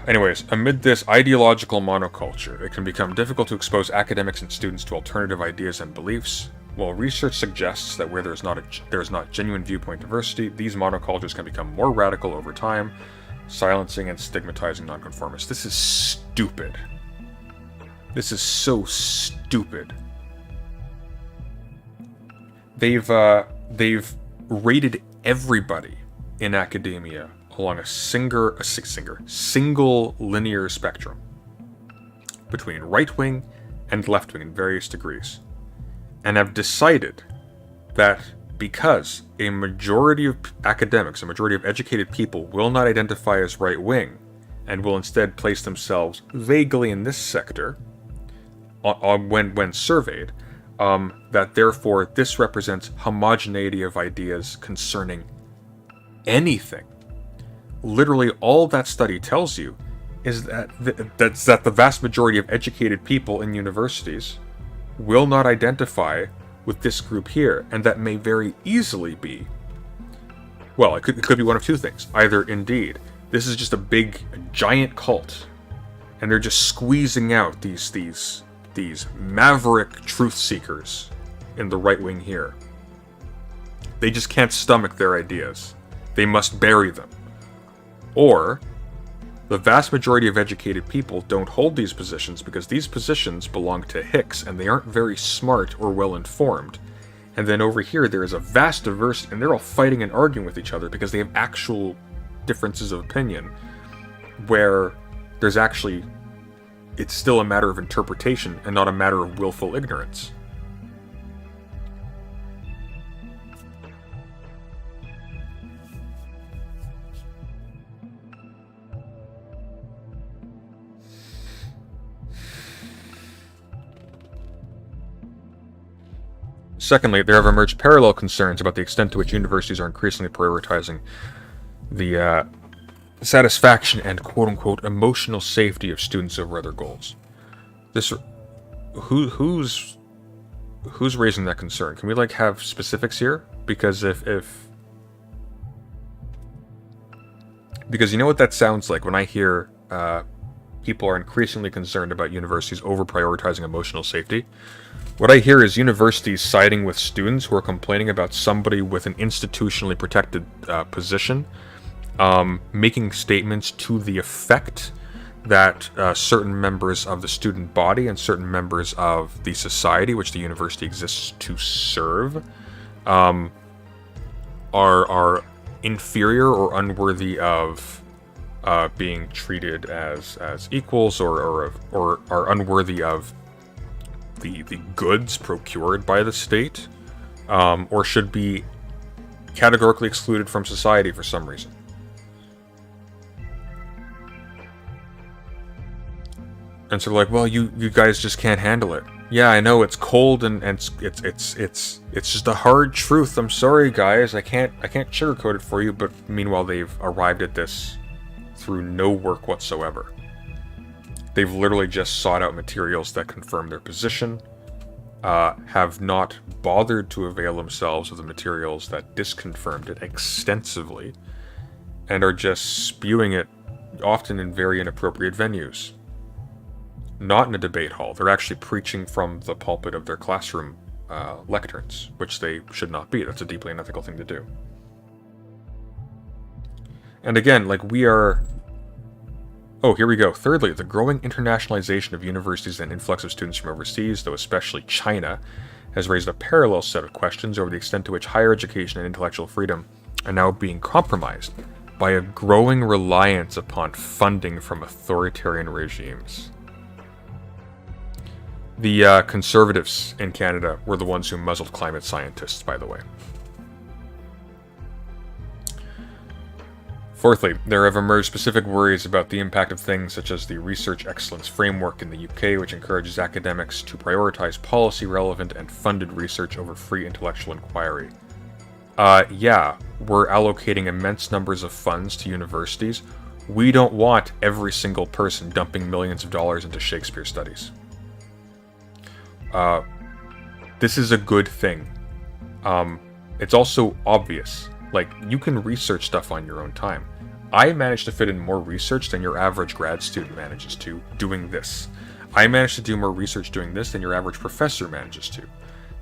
Anyways, amid this ideological monoculture, it can become difficult to expose academics and students to alternative ideas and beliefs. While research suggests that where there is not genuine viewpoint diversity, these monocultures can become more radical over time, silencing and stigmatizing nonconformists. This is stupid. This is so stupid. They've rated everybody in academia along a single linear spectrum between right-wing and left-wing in various degrees, and have decided that because a majority of academics, a majority of educated people will not identify as right-wing and will instead place themselves vaguely in this sector when surveyed, that therefore this represents homogeneity of ideas concerning anything. Literally all that study tells you is that the vast majority of educated people in universities will not identify with this group here, and that may very easily be, well, it could be one of two things. Either indeed this is just a giant cult, and they're just squeezing out these maverick truth seekers in the right wing here. They just can't stomach their ideas. They must bury them. Or the vast majority of educated people don't hold these positions because these positions belong to hicks and they aren't very smart or well informed. And then over here there is a vast diversity, and they're all fighting and arguing with each other because they have actual differences of opinion, where there's actually, it's still a matter of interpretation and not a matter of willful ignorance. Secondly, there have emerged parallel concerns about the extent to which universities are increasingly prioritizing the satisfaction and quote-unquote emotional safety of students over other goals. Who's raising that concern? Can we have specifics here? Because because you know what that sounds like when I hear people are increasingly concerned about universities over prioritizing emotional safety. What I hear is universities siding with students who are complaining about somebody with an institutionally protected position, making statements to the effect that certain members of the student body and certain members of the society which the university exists to serve are inferior or unworthy of being treated as equals, or are unworthy of the goods procured by the state, or should be categorically excluded from society for some reason. And so they're well, you guys just can't handle it. Yeah, I know it's cold and it's just a hard truth. I'm sorry, guys. I can't sugarcoat it for you. But meanwhile, they've arrived at this through no work whatsoever. They've literally just sought out materials that confirm their position, have not bothered to avail themselves of the materials that disconfirmed it extensively, and are just spewing it, often in very inappropriate venues. not in a debate hall. They're actually preaching from the pulpit of their classroom lecterns, which they should not be. That's a deeply unethical thing to do. And again, like, we are... Oh, here we go. Thirdly, the growing internationalization of universities and influx of students from overseas, though especially China, has raised a parallel set of questions over the extent to which higher education and intellectual freedom are now being compromised by a growing reliance upon funding from authoritarian regimes. The conservatives in Canada were the ones who muzzled climate scientists, by the way. Fourthly, there have emerged specific worries about the impact of things such as the Research Excellence Framework in the UK, which encourages academics to prioritize policy-relevant and funded research over free intellectual inquiry. Yeah, we're allocating immense numbers of funds to universities. We don't want every single person dumping millions of dollars into Shakespeare studies. This is a good thing. It's also obvious. Like, you can research stuff on your own time. I managed to fit in more research than your average grad student manages to doing this. I managed to do more research doing this than your average professor manages to.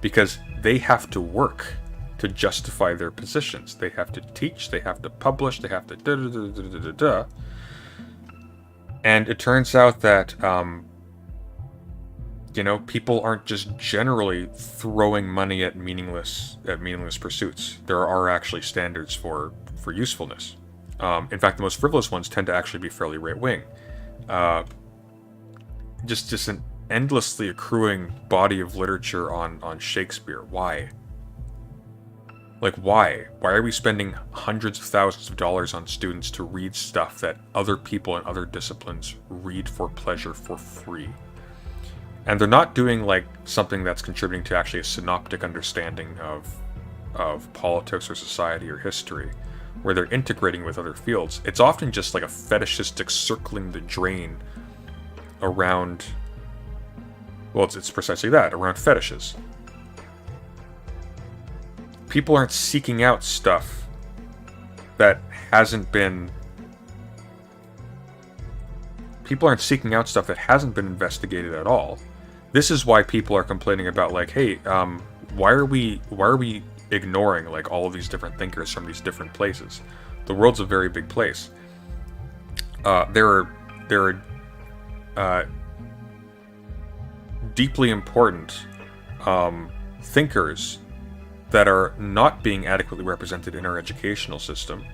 Because they have to work to justify their positions. They have to teach, they have to publish, they have to da-da-da-da-da-da-da. And it turns out that, people aren't just generally throwing money at meaningless pursuits. There are actually standards for usefulness. In fact, the most frivolous ones tend to actually be fairly right-wing. Just an endlessly accruing body of literature on Shakespeare. Why? Like, why? Why are we spending hundreds of thousands of dollars on students to read stuff that other people in other disciplines read for pleasure for free? And they're not doing, like, something that's contributing to actually a synoptic understanding of politics or society or history, where they're integrating with other fields. It's often just like a fetishistic circling the drain around... Well, it's precisely that, around fetishes. People aren't seeking out stuff that hasn't been... People aren't seeking out stuff that hasn't been investigated at all. This is why people are complaining about, like, hey, why are we ignoring, like, all of these different thinkers from these different places? The world's a very big place. There are deeply important thinkers that are not being adequately represented in our educational system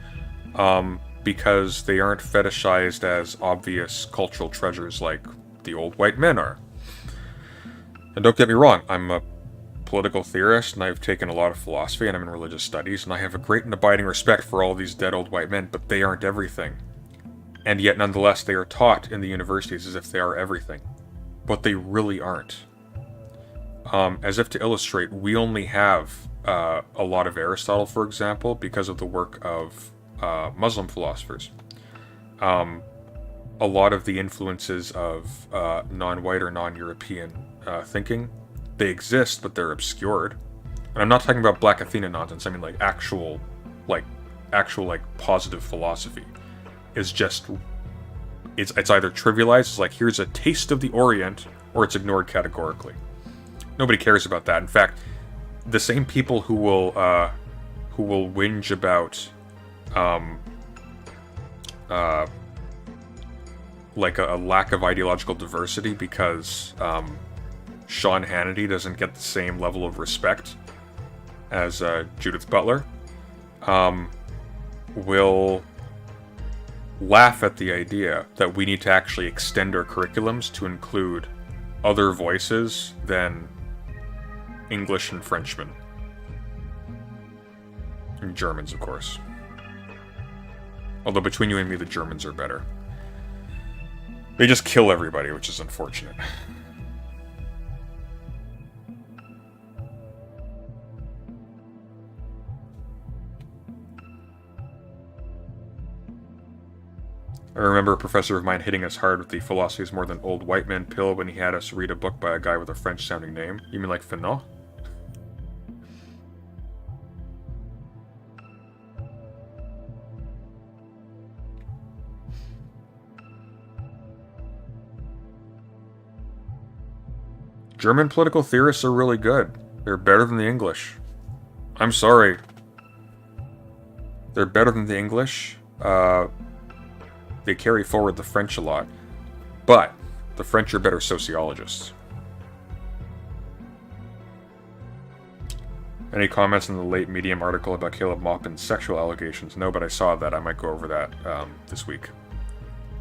because they aren't fetishized as obvious cultural treasures like the old white men are. And don't get me wrong, I'm a political theorist, and I've taken a lot of philosophy, and I'm in religious studies, and I have a great and abiding respect for all these dead old white men, but they aren't everything. And yet, nonetheless, they are taught in the universities as if they are everything. But they really aren't. As if to illustrate, we only have a lot of Aristotle, for example, because of the work of Muslim philosophers. A lot of the influences of non-white or non-European thinking, they exist, but they're obscured. And I'm not talking about Black Athena nonsense. I mean, like, actual positive philosophy is just, it's either trivialized, it's like, here's a taste of the Orient, or it's ignored categorically. Nobody cares about that. In fact, the same people who will whinge about like a lack of ideological diversity because Sean Hannity doesn't get the same level of respect as Judith Butler, will laugh at the idea that we need to actually extend our curriculums to include other voices than English and Frenchmen. And Germans, of course. Although between you and me, the Germans are better. They just kill everybody, which is unfortunate. I remember a professor of mine hitting us hard with the philosophy is more than old white man pill when he had us read a book by a guy with a French-sounding name. You mean like Fanon? German political theorists are really good. They're better than the English. I'm sorry. They're better than the English. They carry forward the French a lot. But the French are better sociologists. Any comments on the late Medium article about Caleb Maupin's sexual allegations? No, but I saw that. I might go over that this week.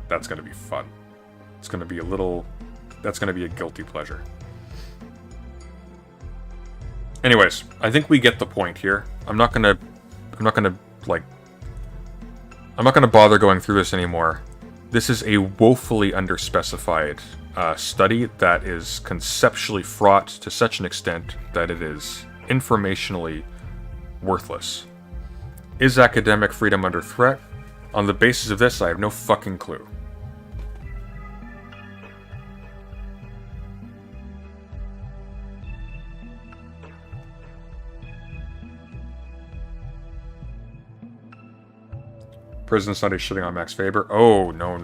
That's going to be fun. It's going to be a little... That's going to be a guilty pleasure. Anyways, I think we get the point here. I'm not gonna bother going through this anymore. This is a woefully underspecified study that is conceptually fraught to such an extent that it is informationally worthless. Is academic freedom under threat? On the basis of this, I have no fucking clue. Prison Sunday shitting on Max Weber. Oh, no.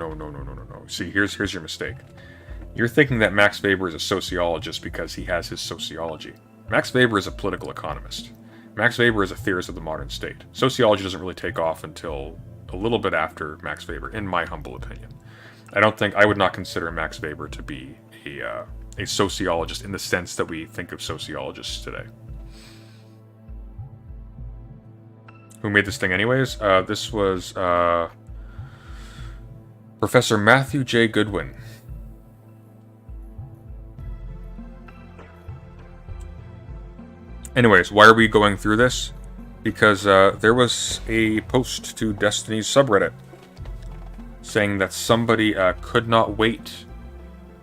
See, here's your mistake. You're thinking that Max Weber is a sociologist because he has his sociology. Max Weber is a political economist. Max Weber is a theorist of the modern state. Sociology doesn't really take off until a little bit after Max Weber, in my humble opinion. I would not consider Max Weber to be a sociologist in the sense that we think of sociologists today. Who made this thing anyways? This was Professor Mathew J. Goodwin. Anyways, why are we going through this? Because there was a post to Destiny's subreddit saying that somebody could not wait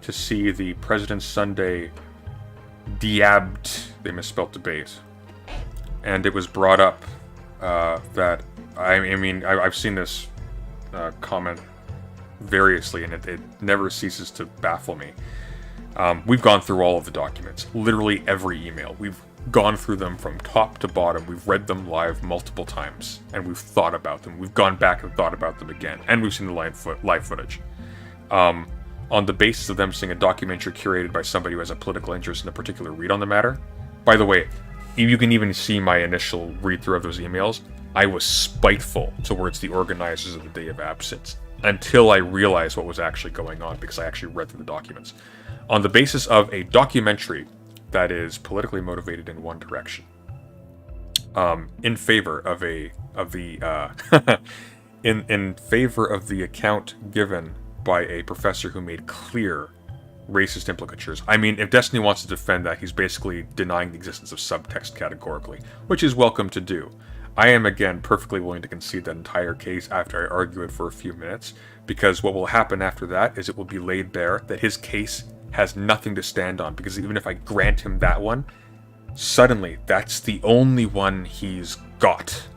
to see the President's Sunday Diabbed, they misspelled debate. And it was brought up that, I've seen this comment variously, and it never ceases to baffle me. We've gone through all of the documents, literally every email. We've gone through them from top to bottom. We've read them live multiple times, and we've thought about them. We've gone back and thought about them again, and we've seen the live footage. On the basis of them seeing a documentary curated by somebody who has a political interest in a particular read on the matter. By the way, you can even see my initial read-through of those emails. I was spiteful towards the organizers of the Day of Absence until I realized what was actually going on, because I actually read through the documents. On the basis of a documentary that is politically motivated in one direction, in favor of the in favor of the account given by a professor who made clear racist implicatures. I mean, if Destiny wants to defend that, he's basically denying the existence of subtext categorically, which is welcome to do. I am, again, perfectly willing to concede that entire case after I argue it for a few minutes, because what will happen after that is it will be laid bare that his case has nothing to stand on, because even if I grant him that one, suddenly that's the only one he's got.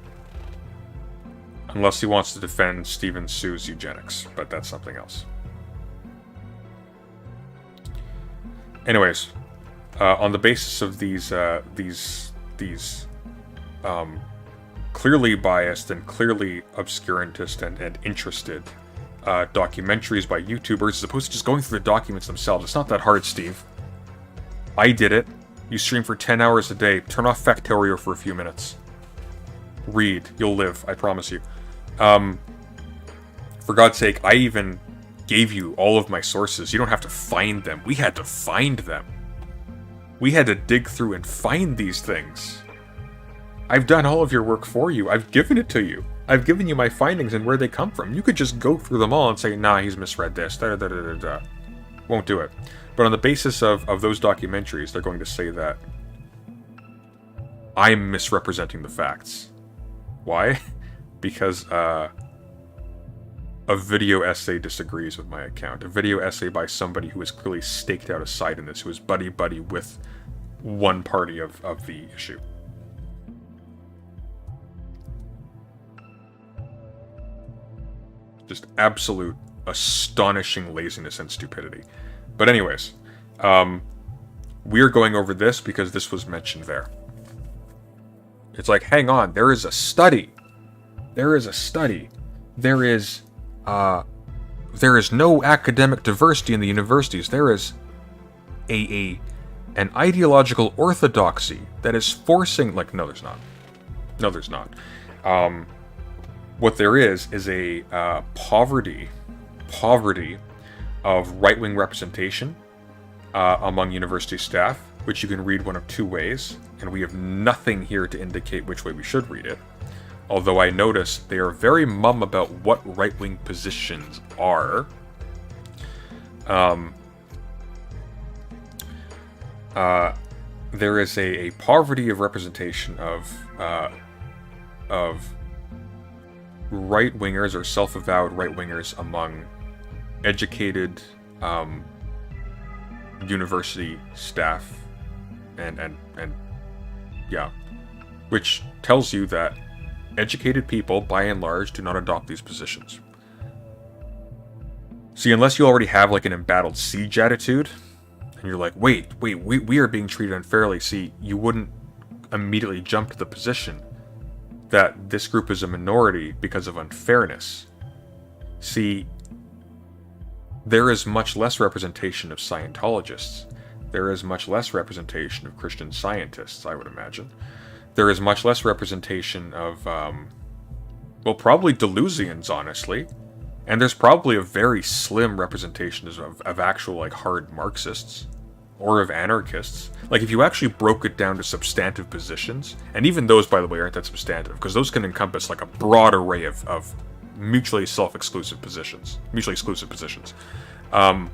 Unless he wants to defend Stephen Sue's eugenics, but that's something else. Anyways, on the basis of these clearly biased and clearly obscurantist and interested documentaries by YouTubers, as opposed to just going through the documents themselves. It's not that hard, Steve. I did it. You stream for 10 hours a day. Turn off Factorio for a few minutes. Read. You'll live. I promise you. For God's sake, I even gave you all of my sources. You don't have to find them. We had to find them. We had to dig through and find these things. I've done all of your work for you. I've given it to you. I've given you my findings and where they come from. You could just go through them all and say, nah, he's misread this. Won't do it. But on the basis of those documentaries, they're going to say that I'm misrepresenting the facts. Why? Because a video essay disagrees with my account. A video essay by somebody who has clearly staked out a side in this, who is buddy-buddy with one party of the issue. Just absolute astonishing laziness and stupidity. But anyways, we're going over this because this was mentioned there. It's like, hang on, there is a study. There is a study. There is no academic diversity in the universities. There is a an ideological orthodoxy that is forcing... Like, no, there's not. No, there's not. What there is a poverty of right-wing representation among university staff, which you can read one of two ways, and we have nothing here to indicate which way we should read it. Although I notice they are very mum about what right-wing positions are. There is a poverty of representation of right-wingers or self-avowed right-wingers among educated university staff, and yeah, which tells you that educated people, by and large, do not adopt these positions. See, unless you already have like an embattled siege attitude, and you're like, wait, we are being treated unfairly, see, you wouldn't immediately jump to the position that this group is a minority because of unfairness. See, there is much less representation of Scientologists. There is much less representation of Christian Scientists, I would imagine. There is much less representation of, well, probably Delusians, honestly. And there's probably a very slim representation of actual, like, hard Marxists. Or of anarchists. Like, if you actually broke it down to substantive positions, and even those, by the way, aren't that substantive, because those can encompass, like, a broad array of mutually self-exclusive positions. Mutually exclusive positions. That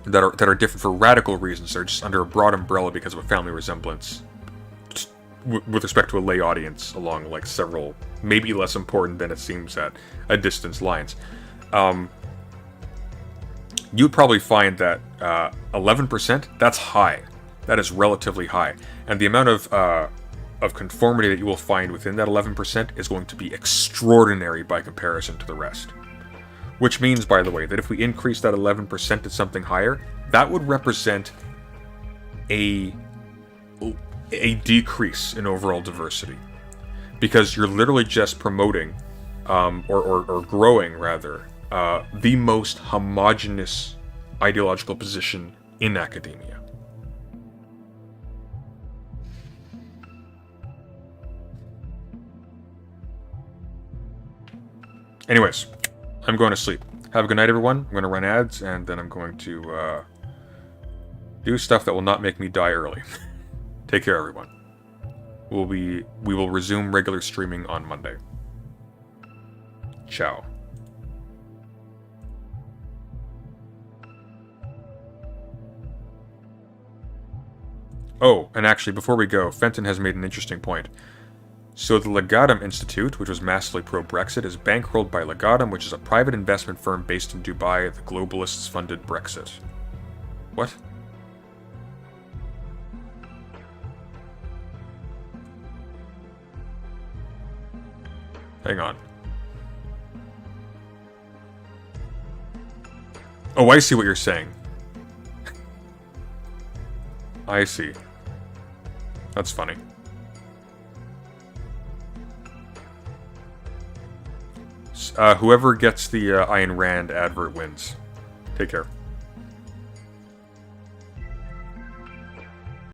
are different for radical reasons. They're just under a broad umbrella because of a family resemblance with respect to a lay audience along, like, several, maybe less important than it seems at a distance lines. You'd probably find that 11%, that's high. That is relatively high. And the amount of conformity that you will find within that 11% is going to be extraordinary by comparison to the rest. Which means, by the way, that if we increase that 11% to something higher, that would represent a decrease in overall diversity. Because you're literally just promoting, or growing, rather, the most homogeneous ideological position in academia. Anyways, I'm going to sleep. Have a good night, everyone. I'm going to run ads, and then I'm going to do stuff that will not make me die early. Take care, everyone. We will resume regular streaming on Monday. Ciao. Oh, and actually, before we go, Fenton has made an interesting point. So the Legatum Institute, which was massively pro-Brexit, is bankrolled by Legatum, which is a private investment firm based in Dubai. The globalists funded Brexit. What? Hang on. Oh, I see what you're saying. I see. That's funny. Whoever gets the Ayn Rand advert wins. Take care.